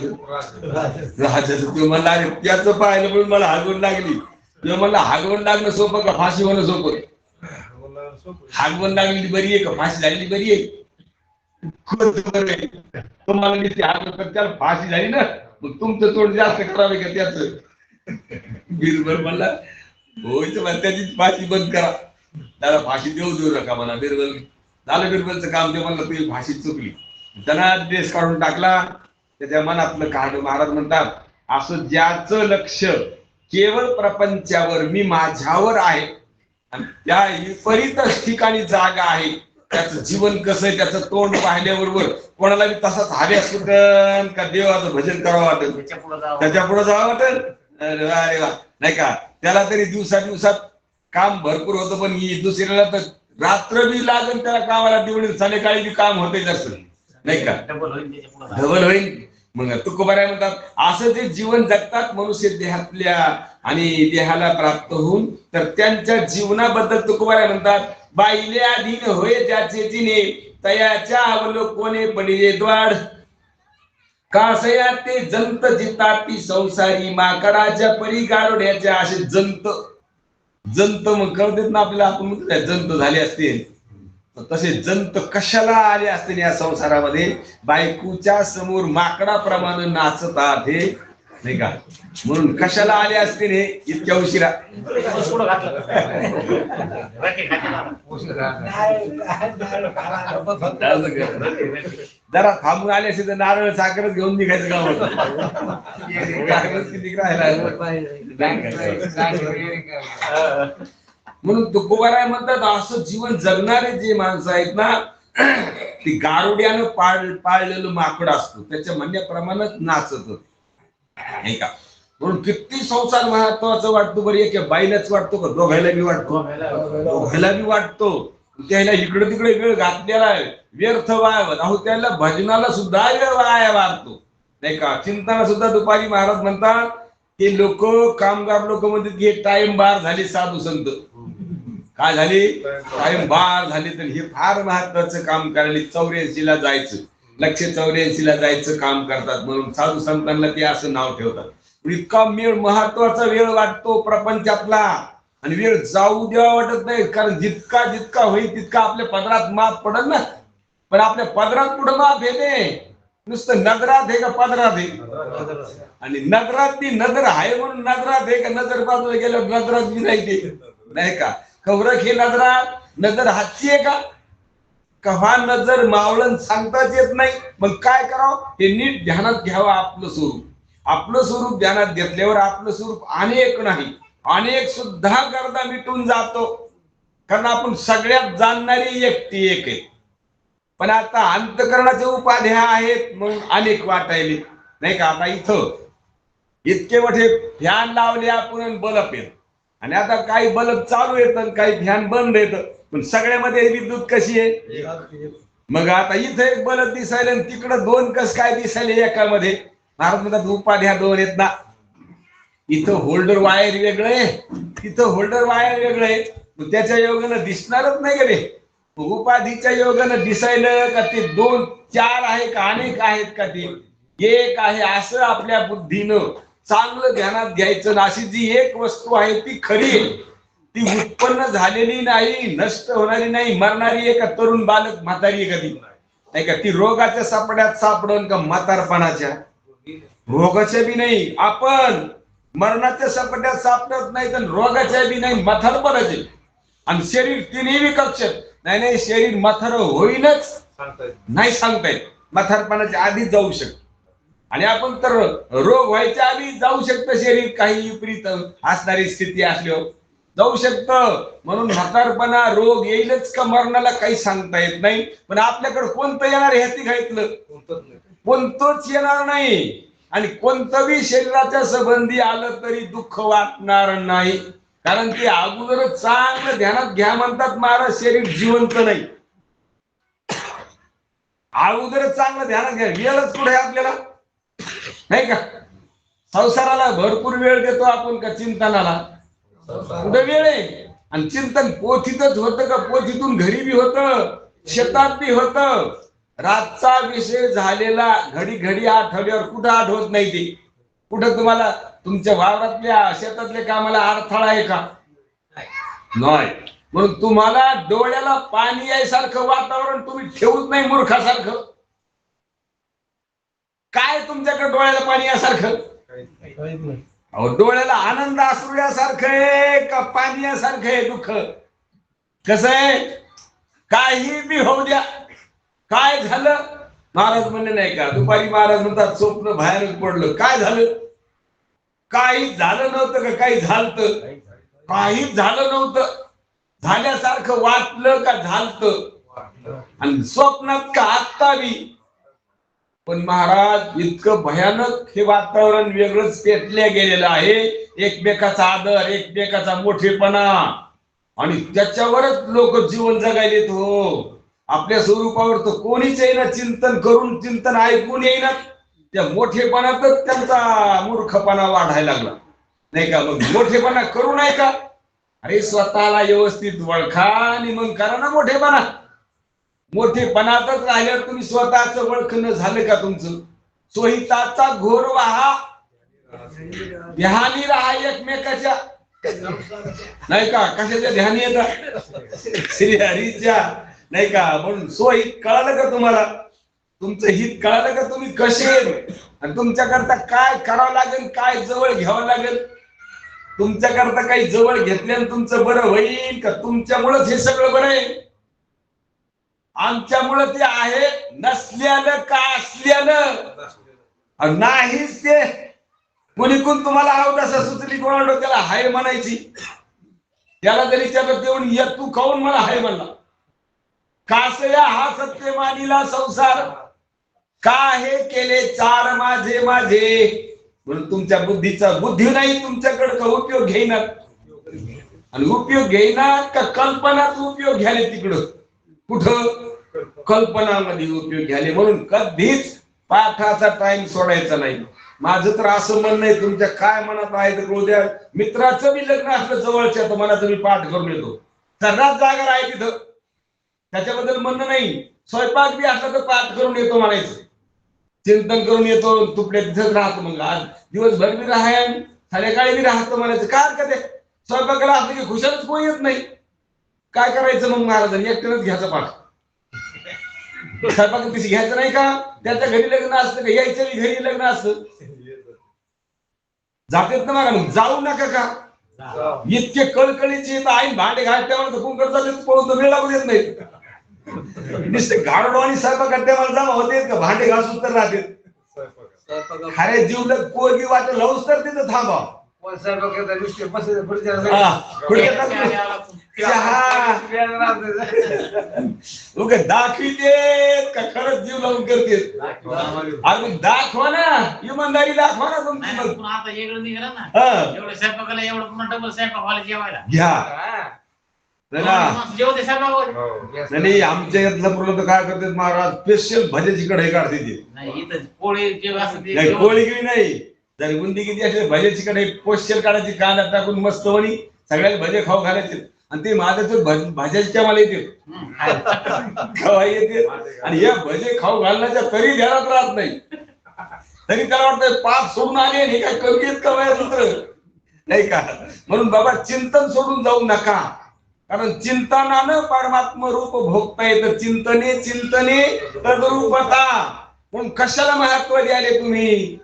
राजाचं. ते म्हणला अरे त्याचं पाहिलं म्हणून मला हागवण लागली. ते म्हणला हागवण लागणं सोपं का फाशी होणं सोपं. हागवण लागलेली बरी आहे का फाशी झालेली बरी आहे. तुम्हाला त्याला फाशी झाली ना मग तुमचं तोंड जास्त करावे का त्याचं. बिरबल म्हणला होय त्याची फाशी बंद करा. त्याला फाशी देऊ नका म्हणा. बिरबल झालं बिरबलचं काम. ते म्हणलं तुझी भाषी चुकली. त्यांना ड्रेस काढून टाकला. त्याच्या मनातलं काढ. महाराज म्हणतात असं ज्याचं लक्ष केवळ प्रपंचावर, मी माझ्यावर आहे आणि त्या विपरीतच ठिकाणी जागा आहे, त्याचं जीवन कसं आहे, त्याचं तोंड पाहिल्याबरोबर कोणाला बी तसाच हव्यास सुटन का देवाचं भजन करावं वाटेल, त्याच्या पुढे जावं वाटेल. अरे वा नाही का. त्याला तरी दिवसात काम भरपूर होतं, पण दुसऱ्याला तर रात्र बी लागेल त्याला कामाला, तेवढी संध्याकाळी बी काम होते जास्त नाही का, डबल होईल. मग तुकोबाराय म्हणतात असं जे जीवन जगतात मनुष्य देहातल्या आणि देहाला प्राप्त होऊन, तर त्यांच्या जीवनाबद्दल तुकोबाराय म्हणतात बाईले अधीन होय ज्याचे जिने तयाच्या अवलोकोने पडिले द्वाड, कासया ते जंत जितापी संसारी माकडाच्या परी गारोड्याच्या. असे जंत मग कळतेत ना आपल्याला, आपण म्हणतो जंत झाले असतील, तसे जंत कशाला आले असतील या संसारामध्ये, बायकोच्या समोर माकडाप्रमाणे नाचतात हे नाही का. म्हणून कशाला आले असतील हे इतक्या उशिरा. जरा थांबून आले असेल तर नारळ साखरच घेऊन निघायचं काम होतं. किती म्हणून तुकोबाराय म्हणतात असं जीवन जगणारे जे माणसं आहेत ना, ती गारुड्यानं पाळलेलं माकड असतो त्याच्या म्हणण्याप्रमाणे नाचत नाही का. म्हणून किती संसार महत्वाचा वाटतो बरं. एक बाईलाच वाटतो का, दोघायला बी वाटतो, दोघायला बी वाटतो. त्याला इकडे तिकडे वेळ घातलेला व्यर्थ वाया, अहो त्याला भजनाला सुद्धा वेळ वाया वाटतो नाही का. चिंतनाला सुद्धा दुपारी महाराज म्हणतात ते लोक, कामगार लोक म्हणतात की टाइम बार झाले, साधू संत काय झाले, टाइम बार झाले. तर हे फार महत्वाचं काम करायला 84 ला जायचं, लक्ष 84 ला जायचं काम करतात. म्हणून साधू संतांना ते असं नाव ठेवतात. इतका वेळ महत्वाचा वेळ वाटतो प्रपंचातला, आणि वेळ जाऊ द्यावा वाटत नाही. कारण जितका होईल तितका आपल्या पदरात माप पडल ना. पण आपल्या पदरात कुठं माप येते, नुसतं नजरात आहे का पदरात आहे. आणि नजरात ती नजर आहे म्हणून नजरात आहे का, नजर बाजूला गेल्यावर नजरात बी नाही ते नाही का. खबरक हे नजर हातची आहे का हा नजर मावळण सांगताच येत नाही. मग काय करावं, हे नीट ध्यानात घ्यावं. आपलं स्वरूप ध्यानात घेतल्यावर आपलं स्वरूप अनेक नाही, अनेक सुद्धा गर्दा मिटून जातो. कारण आपण सगळ्यात जाणणारी व्यक्ती एक आहे, पण आता अंतकरणाच्या उपाध्या आहेत म्हणून अनेक वाटायले नाही का. आता इथं इतके मोठे फॅन लावले आपण, बल्ब येत, आणि आता काही बल्ब चालू येतं काही फॅन बंद येतं, पण सगळ्यामध्ये विद्युत कशी आहे. मग आता इथं एक बल्ब दिसायला आणि तिकडं दोन कस काय दिसायले एकामध्ये. महाराज म्हणतात उपाध्या दोन आहेत ना. इथं होल्डर वायर वेगळे, तिथं होल्डर वायर वेगळे, त्याच्या योगानं दिसणारच नाही का रे. उपाधीच्या योगानं दिसायलं का ते दोन चार आहे का अनेक आहेत का ते एक आहे, असं आपल्या बुद्धीनं चांगलं ध्यानात घ्यायचं. अशी जी एक वस्तू आहे ती खरी, ती उत्पन्न झालेली नाही, नष्ट होणारी नाही, मरणारी आहे का तरुण बालक म्हातारी आहे कधी नाही का. ती रोगाच्या सापड्यात सापडून का म्हातारपणाच्या, रोगाच्या बी नाही. आपण मरणाच्या सपाट्यात सापडत नाही तर रोगाच्या बी नाही, म्हातारपणाचे. आणि शरीर तिन्ही विकक्ष नाही, शरीर म्हातार होईनच नाही सांगता येत. म्हातारपणाच्या आधी जाऊ शकत, आणि आपण तर रोग व्हायच्या आधी जाऊ शकतं. शरीर काही विपरीत असणारी स्थिती असल्यावर जाऊ शकतं. म्हणून म्हातारपणा रोग येईलच का मरणाला काही सांगता येत नाही. पण आपल्याकडे कोणतं येणार ह्याची घातलं, कोणतंच येणार नाही. आणि कोणतंही शरीराच्या संबंधी आलं तरी दुःख वाटणार नाही. कारण ते अगोदर चांगलं ध्यानात घ्या म्हणतात महाराज, शरीर जिवंत नाही. अगोदर चांगलं ध्यानात घ्या. वेळच कुठे आपल्याला नाही का. संसाराला भरपूर वेळ देतो आपण का चिंतनाला, कुठे वेळ आहे. आणि चिंतन पोथीतच होतं का, पोथीतून घरी बी होतं, शेतात बी होतं. रातचा विषय झालेला घडी घडी आठवल्यावर कुठं आठवत नाही ते. कुठं तुम्हाला तुमच्या वावरातल्या शेतातल्या कामाला अडथळा आहे का, नाही. म्हणून तुम्हाला डोळ्याला पाणी यायसारखं वातावरण तुम्ही ठेवत नाही मूर्खासारखं. काय तुमच्याकडे डोळ्याला पाणी यासारखं, अहो डोळ्याला आनंद असुऱ्यासारखं आहे का पाणी यासारखं आहे दुःख. कसं आहे, काही बी होऊ द्या. काय झालं महाराज म्हणले नाही का, दुपारी महाराज म्हणतात स्वप्न भयानक पडलं. काय झालं? काही झालं नव्हतं का? काही झालत? काहीच झालं नव्हतं. झाल्यासारखं वाटलं का झालत? आणि स्वप्नात का आत्ता बी. पण महाराज इतकं भयानक हे वातावरण वेगळंच पेटल्या गेलेलं आहे. एकमेकाचा आदर, एकमेकाचा मोठेपणा, आणि त्याच्यावरच लोक जीवन जगायलेत. हो, आपल्या स्वरूपावर तर कोणीच येईना चिंतन करून, चिंतन ऐकून येईना. त्या मोठेपणातच त्यांचा मूर्खपणा वाढायला लागला नाही का. मग मोठेपणा करू नाही का? अरे स्वतःला व्यवस्थित ओळखा आणि मग करा ना मोठेपणा. मोठेपणातच राहिल्यावर तुम्ही स्वतःच ओळखणं झालं का तुमचं? सोहिताचा घोर वाहा, ध्यानी राहा एकमेकाच्या, नाही का. कशाच्या ध्यानी येतात? श्री हरीच्या, नाही का. म्हणून सोहित कळालं का तुम्हाला? तुमचं हित कळालं का? तुम्ही कसे आणि तुमच्याकरता काय करावं लागेल, काय जवळ घ्यावं लागेल. तुमच्याकरता काही जवळ घेतल्यानं तुमचं बरं होईल का तुमच्यामुळेच हे सगळं बरं आहे? आमच्यामुळे ते आहे, नसल्यानं का असल्यानं नाहीच. ते कोणी तुम्हाला हवं तसं सुचली कोणाला त्याला हाय म्हणायची. त्याला जरी त्याला देऊन ये तू खाऊन मला हाय म्हणला. कासया हा सत्य मानिला संसार, का हे केले चार माझे माझे. म्हणून तुमच्या बुद्धीचा बुद्धी नाही तुमच्याकडे का उपयोग घेईनात. आणि उपयोग घेईनात का कल्पनाच उपयोग घ्याले तिकडं. कुठं? कल्पनामध्ये उपयोग घ्याले. म्हणून कधीच पाठाचा टाइम सोडायचा नाही. माझं तर असं म्हणणं आहे, तुमच्या काय मनात आहे तर कळू द्या. मित्राचं बी लग्न असलं जवळच्या तर मला तुम्ही पाठ करून येतो. सर्रात जागा आहे तिथं, त्याच्याबद्दल म्हणणं नाही. स्वयंपाक बी असला तर पाठ करून येतो म्हणायचं. चिंतन करून येतो, तुपड्या तिथंच राहतो. मग आज दिवसभर बी राहाय, संध्याकाळी बी राहतो म्हणायचं. काय हरकत आहे? स्वयंपाकाला असलं की खुशालच कोणी येत नाही. काय करायचं मग महाराजांनी? एकट्यानंच घ्यायचं पाठ. स्वयंपाक कशी घ्यायचं नाही का? त्याच्या घरी लग्न असतं का? यायच्या घरी लग्न असतं. जातेत ना. मग जाऊ नका का? इतके कळकळीचे आई भांडे घालते मला कुंकर चालले पळून वेळ लागू देत नाही. नुसते गाडो आणि स्वयंपाक करते मला जमा होते का? भांडे घासून तर राहते. खरे जीवलग पोरगी वाटत लावूच तर तिथं थांबा. दाखविते का खरंच जीव लावून करते? अरे दाखवा ना, इमानदारी दाखवा ना तुमची. मग आता वेगळं निघाला ना, एवढं स्वयंपाकाला एवढं डबल स्वयंपाक व्हायला जेवायला घ्या. नाही आमच्या यातलं मुलं काय करतात महाराज, स्पेशल भज्याची कढई काढते ती. कोळी गिळी नाही, जर बुंदी किती असते भज्याची कढई स्पेशल काढायची, कांदा टाकून मस्त वणी सगळ्याला भजे खाऊ घालायचे. आणि ते माझ्या भाज्याच्या मला येते खवा येते. आणि हे भजे खाऊ घालण्याच्या तरी ध्यानात राहत नाही. तरी त्याला वाटतं पाप सोडून आले हे काय कमी आहेत का वया सूत्र, नाही का. म्हणून बाबा चिंतन सोडून जाऊ नका. कारण चिंतनानं परमात्म रूप भोगता येतं. चिंतने चिंतने तद्रूपता. म्हणून कशाला महत्व द्याले तुम्ही,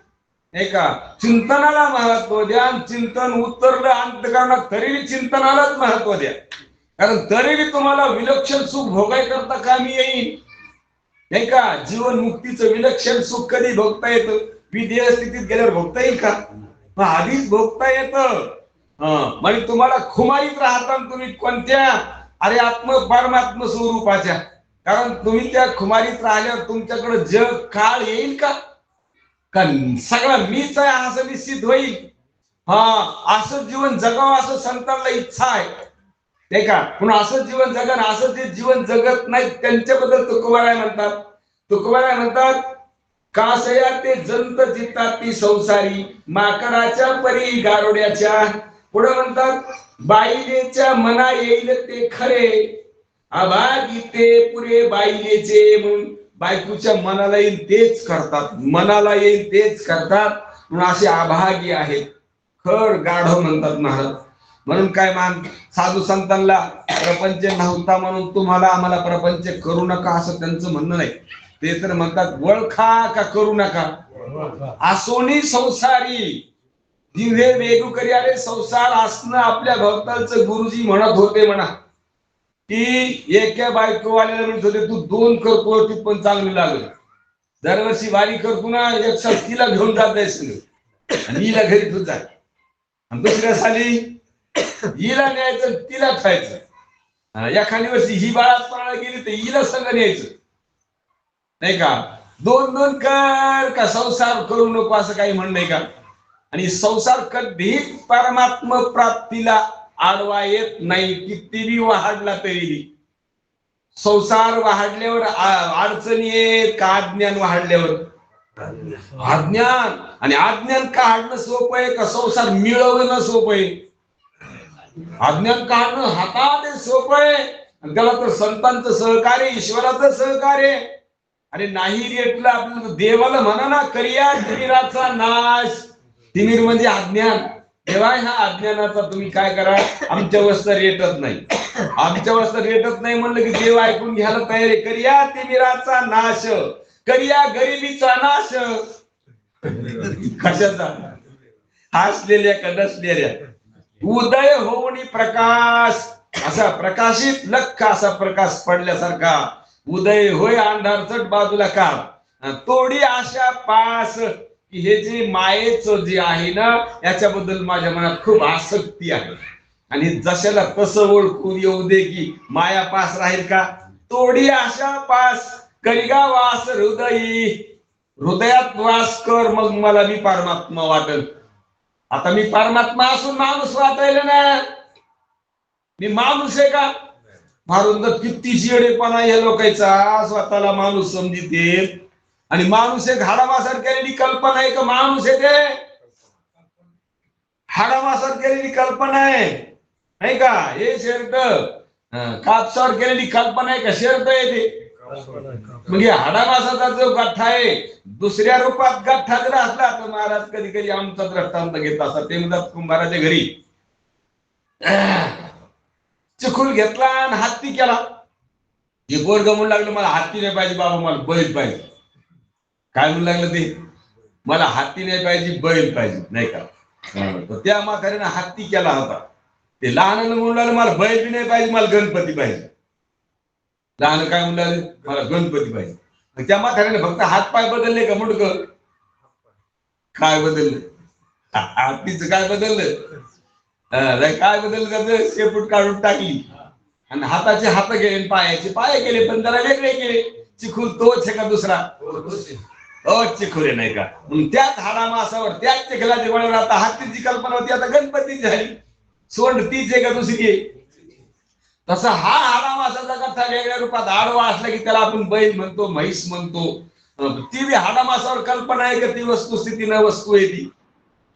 नाही का. चिंतनाला महत्व द्या. चिंतन उतरलं अंतकरणात तरी चिंतनालाच महत्व द्या. कारण तरी तुम्हाला विलक्षण सुख भोगाय करता कामी येईल, नाही का. जीवन मुक्तीचं विलक्षण सुख कधी भोगता येतं? विदेह स्थितीत गेल्यावर भोगता येईल का? आधीच भोगता येतं. म्हणजे तुम्हाला खुमारीत राहता तुम्ही कोणत्या? अरे परमात्म स्वरूपाच्या. कारण तुम्ही त्या खुमारीत राहिल्यावर तुमच्याकडे जग काळ येईल का? सगळं मीच आहे असं निश्चित होईल. असं जीवन जगावं असं संतांना इच्छा आहे, नाही का. पण असं जीवन जगन, असं जे जीवन जगत नाही त्यांच्याबद्दल तुकोबाराय म्हणतात. तुकोबाराय म्हणतात, कासया ते जंत जिताती संसारी, माकडाच्या परी गारोड्याच्या. पुढे म्हणतात, बाईलेच्या मना येईल ते खरे, अभागिते पुरे बाईलेचे. म्हणून बायकोच्या मनाला येईल तेच करतात, मनाला येईल तेच करतात. म्हणून असे अभागी आहेत, खर गाढव म्हणतात महाराज. म्हणून काय मान साधू संतांना प्रपंच नव्हता म्हणून तुम्हाला आम्हाला प्रपंच करू नका असं त्यांचं म्हणणं नाही. ते तर म्हणतात वळखा का करू नका. असोनी संसारी दिवे वेगू करी. अरे संसार असणं आपल्या भक्तांचं गुरुजी म्हणत होते म्हणा. की एका बायकोवाल्याला म्हणत होते तू 2 करतो ती पण चांगली लागल. दरवर्षी वारी करतो ना एक तिला घेऊन जात जायचं आणि हिला घरी तू जाय. आणि दुसऱ्या साली हिला न्यायचं तिला खायचं. एखाद्या वर्षी ही बाळात गेली तर हिला संग न्यायचं नाही का. 2 कर का संसार करू नको असं काही म्हण नाही का. आणि संसार कधीच परमात्मा प्राप्तीला आडवा येत नाही. कितीही वाढला तरी संसार वाढल्यावर अडचणी येत का अज्ञान वाढल्यावर. अज्ञान आणि अज्ञान काढणं सोपं आहे का संसार मिळवणं सोपं आहे. अज्ञान काढणं हातात सोपं आहे आणि त्याला तर संतांचं सहकार्य ईश्वराचं सहकार्य. अरे नाही रेटलं आपलं देवाला म्हणा ना करिया तिमिराचा नाश. तिमिर म्हणजे अज्ञान. तेव्हा ह्या अज्ञानाचा तुम्ही काय करा. आमच्या वस्त्र रेटत नाही आमच्या वस्त्र रेटत नाही म्हणलं की देव ऐकून घ्यायला तयार आहे. करिया तिमिराचा नाश करिया गरिबीचा नाश. कशाचा हसलेल्या का नसलेल्या. उदय होऊन प्रकाश असा प्रकाशित लख असा प्रकाश पडल्यासारखा उदय होय अंधार चट बाजूला का. तोडी आशा पास की हे जे मायेचं जे आहे ना याच्याबद्दल माझ्या मनात खूप आसक्ती आहे. आणि जशाला तसं ओळखून येऊ दे की माया पास राहील का. तोडी आशा पास करिगा वास हृदयी. हृदयात वास कर मग मला मी परमात्मा वाटल. आता मी परमात्मा असून माणूस वाटायला ना. मी माणूस आहे का. मारून तर किती चिडेपणा या लोकांचा स्वतःला माणूस समजिते. आणि माणूस एक हाडामासार केलेली कल्पना आहे का माणूस आहे ते. हाडामासार केलेली कल्पना आहे नाही का. हे शर्ट कापसावर केलेली कल्पना आहे का शर्ट आहे ते. म्हणजे हाडामासाचा जो गठ्ठा आहे दुसऱ्या रूपात गठ्ठा जर असला तर महाराज कधी कधी आमचा दृष्टांत घेत असतात. ते म्हणतात कुंभाराच्या घरी चिखल घेतला आणि हत्ती केला. हे पोरग म्हणू लागलं मला हत्ती नाही पाहिजे बाबा मला बैल पाहिजे. काय म्हणू लागलं ते मला हत्ती नाही पाहिजे बैल पाहिजे नाही का. त्या म्हाताऱ्यानं हत्ती केला होता. ते लहानानं म्हणू लागलं मला बैल बी नाही पाहिजे मला गणपती पाहिजे. लहान काय म्हणू लागले मला गणपती पाहिजे. त्या म्हाताऱ्याने फक्त हात पाय बदलले का मुडक काय बदललं. हत्तीचं काय बदललं काय बदललं का शेपूट काढून टाकली आणि हाताचे हात गेले पायाचे पाय गेले पण त्याला वेगळे केले. चिखूल तोच आहे का दुसरा चिखुले नाही का. त्याच हाडामासावर त्याच चिखलाच्या बळावर आता हत्तीची कल्पना होती आता गणपतीची झाली. सोंड तीच आहे का दुसरी आहे. तसा हा हाडामासाचा कथा वेगळ्या रूपात आडवा असला की त्याला आपण बैल म्हणतो म्हैस म्हणतो. ती बी हाडामासावर कल्पना आहे का ती वस्तुस्थिती न वस्तू आहे ती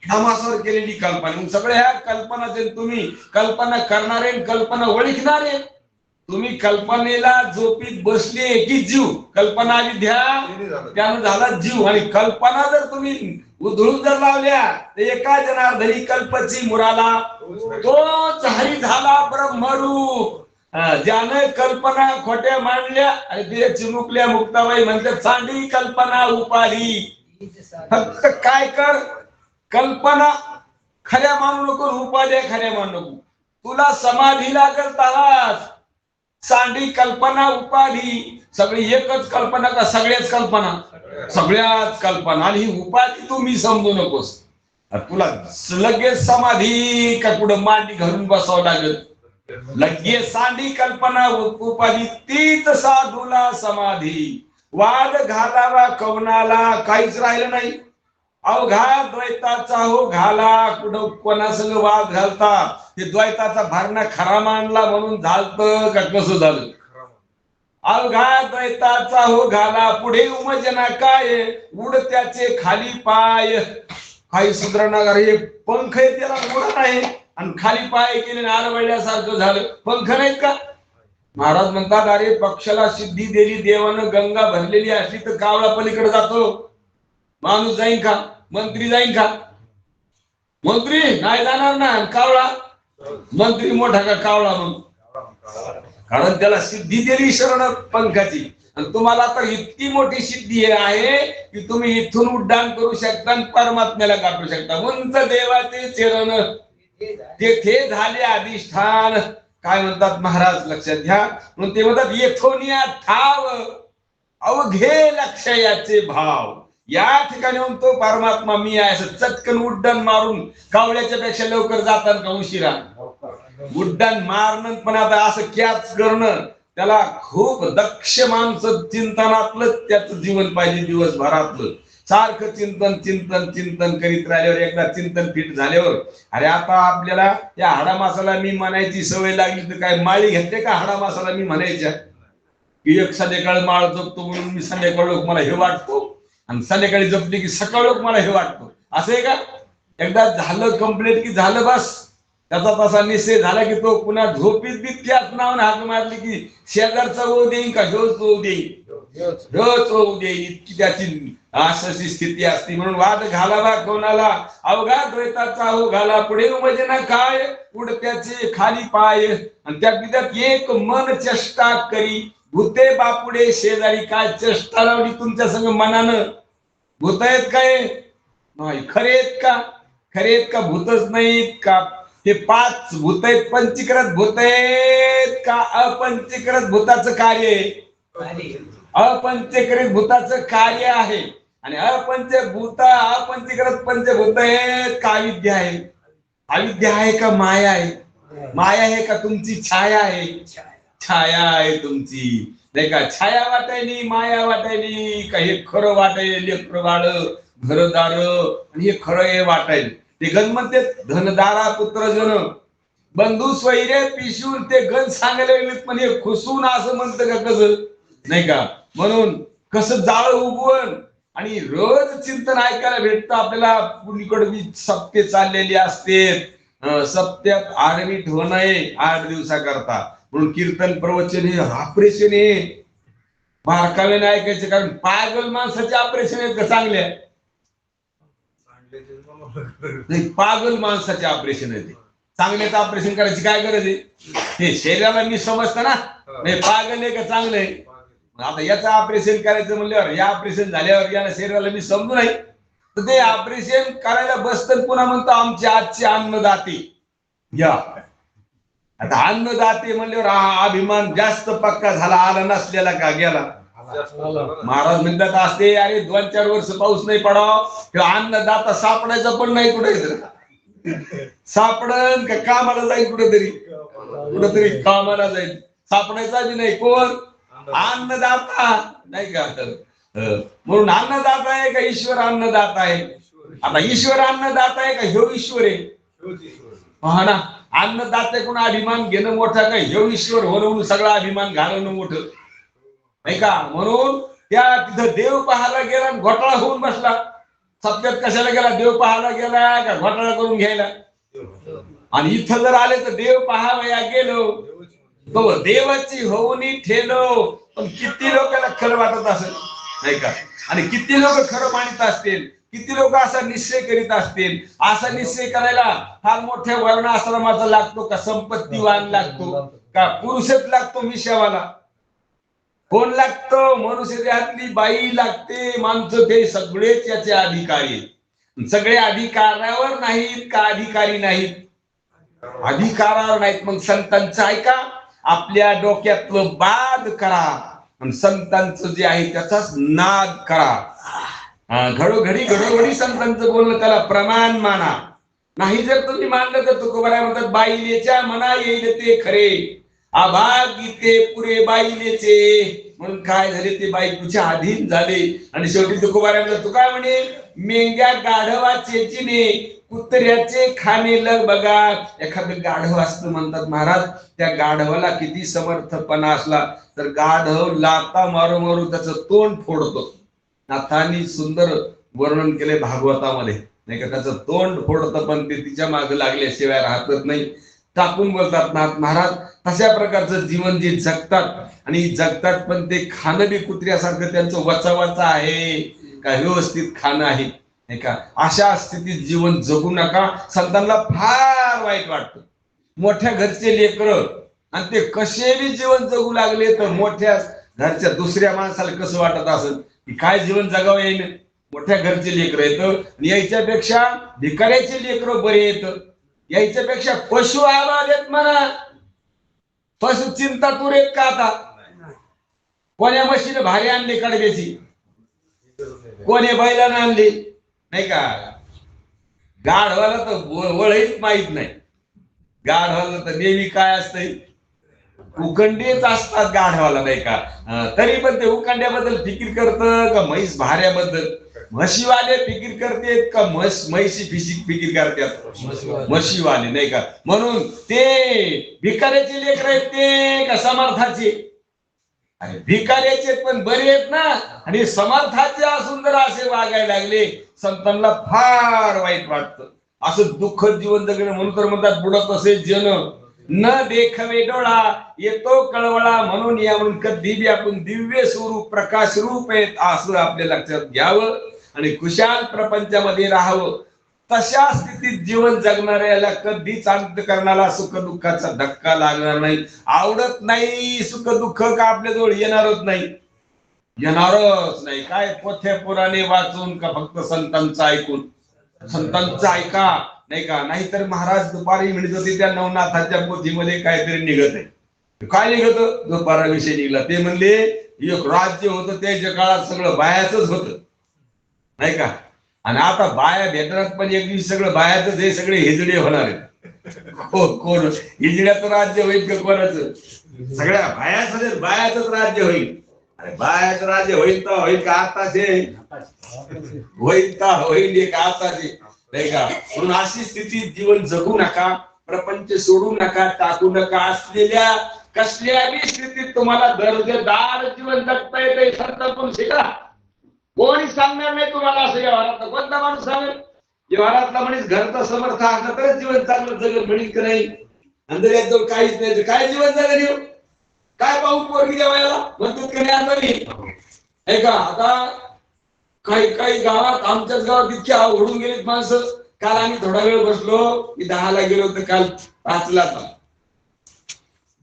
हाडामासावर केलेली कल्पना. सगळ्या ह्या कल्पना जे तुम्ही कल्पना करणारे कल्पना ओळखणारे तुम्ही कल्पनेला झोपीत बसले की जीव कल्पना आली ध्यान त्यानं झाला जीव. आणि कल्पना जर तुम्ही उधळून जर लावल्या तर एका जनार्दनी कल्पची मुराला तोच हरी झाला ब्रह्मरूप. ज्याने कल्पना खोट्या मांडल्या आणि ते चिमुकल्या मुक्ताबाई म्हणतात चांदी कल्पना उपाधी. फक्त काय कर कल्पना खऱ्या मानू नको उपाध्या खऱ्या मानू नको. तुला समाधी लागल तलाच सांडी कल्पना उपाधी सगळी एकच कल्पना का सगळ्याच कल्पना सगळ्याच कल्पना. आणि ही उपाधी तुम्ही समजू नकोस. तुला लगेच समाधी का कुठं मांडी घरून बसावं लागेल. लगेच सांडी कल्पना उपाधी तीच साधूला समाधी. वाद घालावा कवनाला काहीच राहिलं नाही. अवघा द्वैताचा हो घाला कुठं कोणासंग वाद घालता. ते द्वैताचा भरणा खरा मानला म्हणून झालतं का कसं झालं. अवघा द्वैताचा हो घाला पुढे उमजना काय उडत्याचे खाली पाय. काही सुधारणार हे पंख आहे त्याला उडत आहे आणि खाली पाय केले आरवळल्यासारखं झालं. पंख नाहीत का. महाराज म्हणतात अरे पक्षाला सिद्धी दिली देवानं गंगा भरलेली असली तर कावळा पलीकडे जातो. माणूस जाईन का मंत्री जाईन का. मंत्री नाही जाणार ना. कावळा मंत्री मोठा का कावळा मग कारण त्याला सिद्धी दिली शरण पंखाची. आणि तुम्हाला आता इतकी मोठी सिद्धी आहे की तुम्ही इथून उड्डाण करू शकता आणि परमात्म्याला गाठू शकता. उंच देवाचे चरण तेथे झाले अधिष्ठान. काय म्हणतात महाराज लक्षात घ्या, म्हणून ते म्हणतात येथोनिया ठाव अवघे लक्ष याचे भाव. या ठिकाणी तो परमात्मा मी आहे असं चटकन उड्डाण मारून कावळ्याच्या पेक्षा लवकर जातात का उशिरा? उड्डाण मारणं, पण आता असं कॅच करणं त्याला खूप दक्ष माणसं चिंतनातलं त्याचं जीवन पाहिजे, दिवसभरातलं सारखं चिंतन चिंतन चिंतन करीत राहिल्यावर एकदा चिंतन फिट झाल्यावर, अरे आता आपल्याला या हाडा मासाला मी म्हणायची सवय लागली तर काय माळी घेते का हाडा मासाला मी म्हणायच्या की एक संध्याकाळ माळ जपतो म्हणून मी संध्याकाळ लोक मला हे वाटतो आणि संध्याकाळी जपली की सकाळ लोक मला हे वाटतो, असं आहे का? एकदा झालं कंप्लीट की झालं बस, त्याचा तसा निश्चय झाला की तो पुन्हा झोपीत बी त्याच नावाने हाक मारली की शेजारचा होऊ देईन का ह्योच होऊ देईन, ह्योच होऊ देईन, इतकी त्याची अशी स्थिती असते. म्हणून वाद घालावा कोणाला अवघा द्वैताचा हो घाला पुढे म्हणजे ना काय उडत्याचे खाली पाय, आणि त्या विद्यात एक मन चेष्टा करी भूते बापुडे शेजारी. काय चेष्टा लावली तुमच्या संग मनानं? भूत आहेत काय? नाही. खरे आहेत का? खरे आहेत का? भूतच नाहीत का? हे 5 भूत आहेत, पंचीकृत भूत आहेत का अपंचीकृत भूताचं कार्य आहे? अपंचीकृत भूताचं कार्य आहे. आणि अपंचीकृत पंचभूत आहेत का अविद्या आहे? अविद्या आहे का माया आहे? माया आहे का तुमची छाया आहे? छाया आहे तुमची, नाही का? छाया वाटायली माया वाटायली का हे खरं वाटायला लेकर बाळ घरदार आणि हे खरं हे वाटायला? ते गण म्हणते धनदारा पुत्र जन बंधू स्वैरे पिशून ते गण सांगायला पण हे खुसून असं म्हणतं का? कसं नाही का? म्हणून कसं जाळ उगवण आणि रोज चिंतन ऐकायला भेटतं आपल्याला. कुणीकडे बी सप्ते चाललेली असते, सप्त्यात आडवीट होणं 8 दिवसाकरता, म्हणून कीर्तन प्रवचन हे ऑपरेशन आहे, बारकाव्याने ऐकायचे. कारण पागल माणसाचे ऑपरेशन आहेत का चांगले? नाही, पागल माणसाचे ऑपरेशन आहे. चांगल्याचं ऑपरेशन करायची काय गरज आहे? हे शरीराला मी समजतं ना, नाही पागल आहे का चांगलं आहे? आता याचं ऑपरेशन करायचं म्हणल्यावर या ऑपरेशन झाल्यावर या शरीराला मी समजू नाही तर ते ऑपरेशन करायला बसतं. पुन्हा म्हणतो आमचे आजचे अन्नदाते या. आता अन्नदाते म्हणल्यावर अभिमान जास्त पक्का झाला, आला नसलेला का गेला? महाराज म्हणतात असते अरे 2-4 वर्ष पाऊस नाही पडाव किंवा अन्नदाता सापडायचा पण नाही कुठे. सापडन का कामाला जाईल कुठेतरी कामाला जाईल, सापडायचा बी नाही. कोण? अन्नदाता, नाही का? म्हणून अन्नदाता आहे का ईश्वर अन्नदाता आहे? आता ईश्वर अन्नदाता आहे का ह्यो ईश्वर आहे? हा ना. अन्नदात्याकडून अभिमान घेणं मोठा का ह्यो ईश्वर होणं सगळा अभिमान घालवणं मोठं, नाही का? म्हणून त्या तिथं देव पाहायला गेला घोटाळा होऊन बसला. सत्यात कशाला गेला? देव पाहायला गेला का घोटाळा करून घ्यायला? आणि इथं जर आले तर देव पाहावया गेलो तो देवाची होऊनी ठेलो. पण किती लोकांना खरं वाटत असेल, नाही का? आणि किती लोक खरं मानित असतील, किती लोक असा निश्चय करीत असतील. असा निश्चय करायला फार मोठ्या वर्ण आश्रमाचा लागतो का? संपत्तीवान लागतो का? पुरुषच लागतो मिशावाला? कोण लागतो? मनुष्य देहातली बाई लागते. माणसं ते सगळेच याचे अधिकारी. सगळे अधिकारावर नाहीत का अधिकारी नाहीत? अधिकारावर नाहीत. मग संतांचं ऐका, आपल्या डोक्यातलं बाद करा, संतांचं जे आहे त्याचाच नाद करा. घडोघडी संतांचं बोलणं त्याला प्रमाण माना. नाही जर तुम्ही मानलं तर तुकोबाराय म्हणतात बाईलेच्या मना येईल ते खरे आभाग गीते पुरे बाईलेचे. म्हणून काय झाले? ते बायकोच्या अधीन झाले. आणि शेवटी तुकोबाराय म्हणतात, तू काय म्हणे? मेंग्या गाढवाचे चिने कुत्र्याचे खाणे बघा. एखादं गाढव असतं म्हणतात महाराज, त्या गाढवाला किती समर्थपणा असला तर गाढव लाता मारू मारू त्याचं तोंड फोडतो. नाथांनी सुंदर वर्णन केले भागवतामध्ये, नाही का? त्याचं तोंड फोडतं पण ते तिच्या मागे लागल्याशिवाय राहतच नाही. टाकून बोलतात नाथ महाराज. तशा प्रकारचं जीवन जे जगतात आणि जगतात पण ते खाणं बी कुत्र्यासारखं त्यांचं वचावाचा आहे का व्यवस्थित खाणं आहे, नाही का? अशा स्थितीत जीवन जगू नका. संतांना फार वाईट वाटतं. मोठ्या घरचे लेकरं आणि ते कसे बी जीवन जगू लागले तर मोठ्या घरच्या दुसऱ्या माणसाला कसं वाटत असेल की काय जीवन जगावं येईल. मोठ्या घरचे लेकरं येतं, यायच्यापेक्षा भिकाऱ्याचे लेकरं बरे येतं, यायच्यापेक्षा पशु आला देत म्हणा. पशु चिंता तुरेत का आता? कोण्या म्हशीने भारी आणली कडब्याची, कोणी बैलानं आणली, नाही का? गाढवाला तर वळहीच माहित नाही. गाढवाला तर नेहमी काय असतंय, उकंडीच असतात गाढवाला, नाही का? तरी पण ते उकंड्याबद्दल फिकीर करत का म्हैस भाऱ्याबद्दल? म्हशीवाले फिकीर करतेत का म्हैशी फिकीर करतात? म्हशीवाले, नाही का? म्हणून ते भिकाऱ्याचे लेकर आहेत ते का समर्थाचे? अरे भिकाऱ्याचे पण बरे आहेत ना, आणि समर्थाचे असून जर असे वागायला लागले संतांना फार वाईट वाटतं. असं दुःखद जीवन जगणं. म्हणून तर म्हणतात बुडत असे जन न देखवे डोळा, येतो कळवळा. म्हणून या म्हणून कधी बी आपण दिव्य स्वरूप प्रकाश रूप आहेत असं आपल्या लक्षात घ्यावं आणि खुशाल प्रपंचामध्ये राहावं. तशा स्थितीत जीवन जगणाऱ्याला कधीच अंतःकरणाला सुख दुःखाचा धक्का लागणार नाही. आवडत नाही सुख दुःख का आपल्याजवळ येणारच नाही? येणारच नाही. काय पोथ्या पुराणे वाचून का फक्त संतांचं ऐकून? संतांचं ऐका, नाही का? नाहीतर महाराज दुपारी म्हणत होते त्या नवनाथाच्या पोथीमध्ये काहीतरी निघत आहे. काय निघत? दुपारा विषय निघला. ते म्हणले एक राज्य होतं त्याच्या काळात सगळं बायाचंच होतं, नाही का? आणि आता बाया भेटणार पण एक दिवशी सगळं बायाच हे सगळे हिजडे होणार आहेत. कोण हिजड्याचं राज्य होईल का कोणाचं? सगळ्या बायाच बायाच राज्य होईल. अरे बायाचं राज्य होईल तर होईल का आताचे? होईल का होईल एक आताचे, नाही का? म्हणून अशी स्थिती जीवन जगू नका, प्रपंच सोडू नका, टाकू नका. असलेल्या कसल्याही स्थितीत तुम्हाला दर्जेदार जीवन जगता येते. संतांकडून शिका. कोणी सांगणार नाही तुम्हाला असं. व्यवहारातला कोणता माणूस सांगेल? व्यवहारातला म्हणेल घरचा समर्थ असला तरच जीवन चांगलं जगत म्हणेल की नाही? अंदर यात काहीच नाही काय जीवन जगेल? काय पाहून पोरगी देवायला म्हणतात की नाही? अंदर का आता काही काही गावात, आमच्याच गावात इतके ओढून गेलेत माणसं. काल आम्ही थोडा वेळ बसलो, मी 10 ला गेलो होतो, काल 5 ला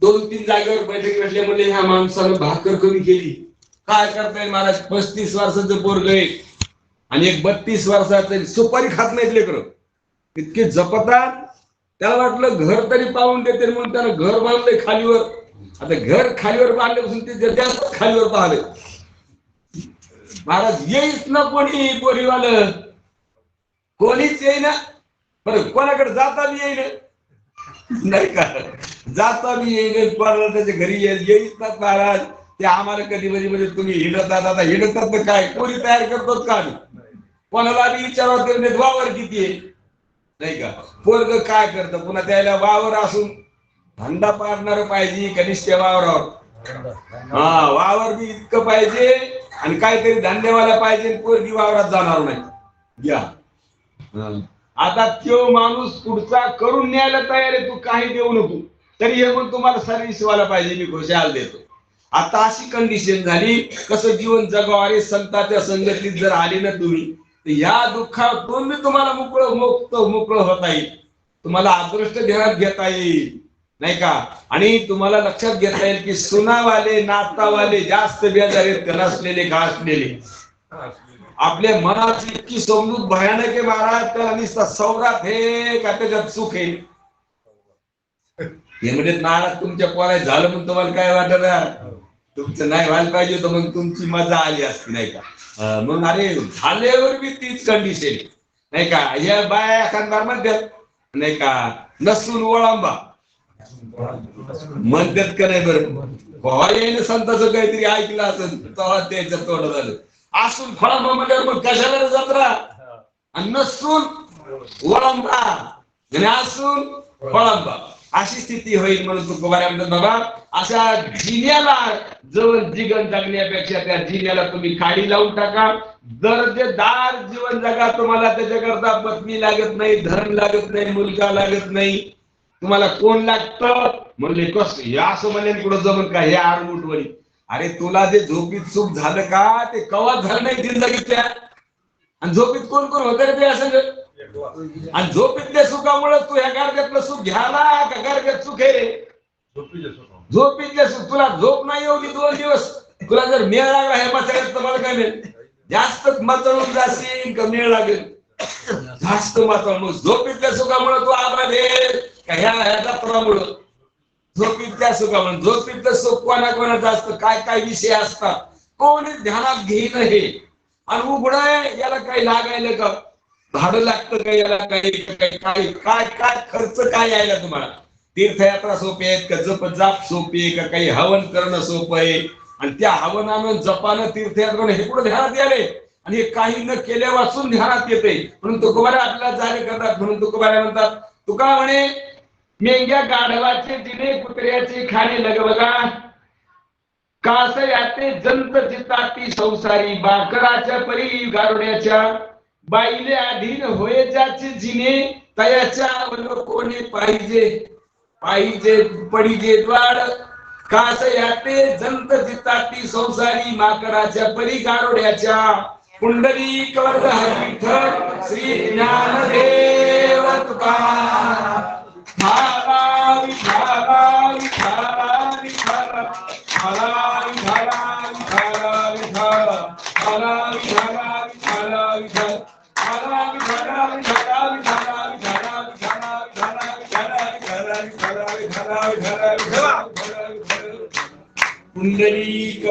2-3 जागेवर बैठक बसल्या. म्हणजे ह्या माणसानं भाकर कमी केली. काय करताय महाराज? 35 वर्षाचं पोरग आहे आणि एक 32 वर्षाचं, सुपारी खात नाहीत लेकरं. इतके जपतात. त्याला वाटलं घर तरी पाहून देते म्हणून त्यानं घर बांधलंय खालीवर. आता घर खालीवर बांधल्यापासून ते जास्त खालीवर पाहले. महाराज येईच ना कोणी पोरीवालं, कोणीच येईना. बरं कोणाकडे जाता बी येईल, नाही का? जाता बी येईल, कोणाला त्याच्या घरी येईच ना महाराज. ते आम्हाला कधी म्हणजे तुम्ही हिंडतात, आता हिंडतात तर काय कोणी तयार करतात का? कोणाला बी विचारत वावर किती आहे, नाही का? पोरग काय करतं, पुन्हा त्याला वावर असून धंदा पाडणार पाहिजे कनिष्ठ वावरावर. हा वावर बी इतकं पाहिजे आणि काहीतरी धंदेवाला पाहिजे. पोरगी वावरात जाणार नाही. या आता तो माणूस पुढचा करून न्यायला तयार आहे. तू काही देऊ नको तरी हे पण तुम्हाला सर्व्हिस वाला पाहिजे, मी खुशाल देतो. आता अशी कंडिशन झाली. कसं जीवन जगावारे संतांच्या संगतीत जर आले ना तुम्ही, तर या दुःखातून मी तुम्हाला मोकळं होता येईल. तुम्हाला अदृष्ट ध्यानात घेता येईल, नाही का? आणि तुम्हाला लक्षात घेता येईल की सुनावाले नातावाले जास्त बेजारीत नसलेले घासलेले. आपल्या मनाची इतकी समजूत भयानक आहे महाराज. त्याला नुसता सौरात हे का त्याच्यात सुख आहे. हे म्हणजे नाराज तुमच्या पोरात झालं म्हणून तुम्हाला काय वाटत? तुमचं नाही व्हायला पाहिजे होतं, मग तुमची मजा आली असती, नाही का? मग अरे झाल्यावर बी तीच कंडिशन, नाही का? या बाया एखादा म्हणतात, नाही का, नसून ओळंबा म्हणतात का नाही? बरं संताचं काहीतरी ऐकलं असं तेव्हा त्याचं तोंड झालं. असून फळांबा म्हणल्यावर मग कशाला जत्रा? आणि नसून ओळंबा आणि असून फळांबा, अशी स्थिती होईल. म्हणून तुकोबाऱ्या म्हणतात बाबा, अशा जिन्याला जवळ जीवन जगण्यापेक्षा त्या जिन्याला तुम्ही काडी लावून टाका. दर्जेदार जीवन जगा. तुम्हाला त्याच्याकरता पत्नी लागत नाही, धन लागत नाही, मुलगा लागत नाही. तुम्हाला कोण लागतं म्हणले कसं असं म्हणले पुढे जमन का? हे आडमुठवणी. अरे तुला जे झोपीत सुख झालं का ते कवाच झालं नाही जिंदगीच्या. आणि झोपीत कोण कोण होत रे ते असं? आणि झोपीतल्या सुखामुळे तू ह्या गारग्यातलं सुख घ्याला का गारग्यात सुख आहे रे? झोपीतल्या सुख. तुला झोप नाही एवढी 2 दिवस, तुला जर मेळ लागला हे मचाळ्यात तर मला काय मिळेल? जास्त मचळून जाशील का मेळ लागेल? जास्त मचळ. मग झोपीतल्या सुखामुळे तू आभार आहे का ह्या जत्रामुळं? झोपीतल्या सुखामध्ये झोपीतलं सुख कोणाकोणाचं असतं, काय काय विषय असतात, कोणी ध्यानात घेणं हे. आणि उघड याला काही लागायला का, भाडं लागतं का याला, काही काय काय काय खर्च काय यायला तुम्हाला. तीर्थयात्रा सोपी आहेत का, जप जाप सोपी आहे का, काही हवन करणं सोपं आहे. आणि त्या हवनानं जपानं तीर्थयात्रा हे कुठं ध्यानात याले. आणि हे काही न केल्या वाचून ध्यानात येते. म्हणून तुकोबारा आपल्याला जाहीर करतात. म्हणून तुकोबारा म्हणतात, तुका म्हणे मेंग्या गाढवाचे जिने कुत्र्याचे खाणे लग बघा, कास याते जंत चिताती संसारी, बाकराच्या परी गारुड्याच्या बाईले अधीन होय ज्याचे जिने, तयाच्या कोणी पाहिजे पाहिजे पडिजे द्वाड, कास याते जंत चिताती संसारी, माकराच्या परी गारुड्याच्या. पुंडलिक वर्ग विठ्ठल श्री ज्ञानदेव तुकाराम. विठाला विठाला विठाला विठाला, विठाला विठाला विठाला विठाला, विठाला विठाला विठाला विठाला, विठाला विठाला विठाला विठाला विठाला विठाला विठाला विठाला विठाला विठाला विठाला विठाला विठाला विठाला. पुंडलिक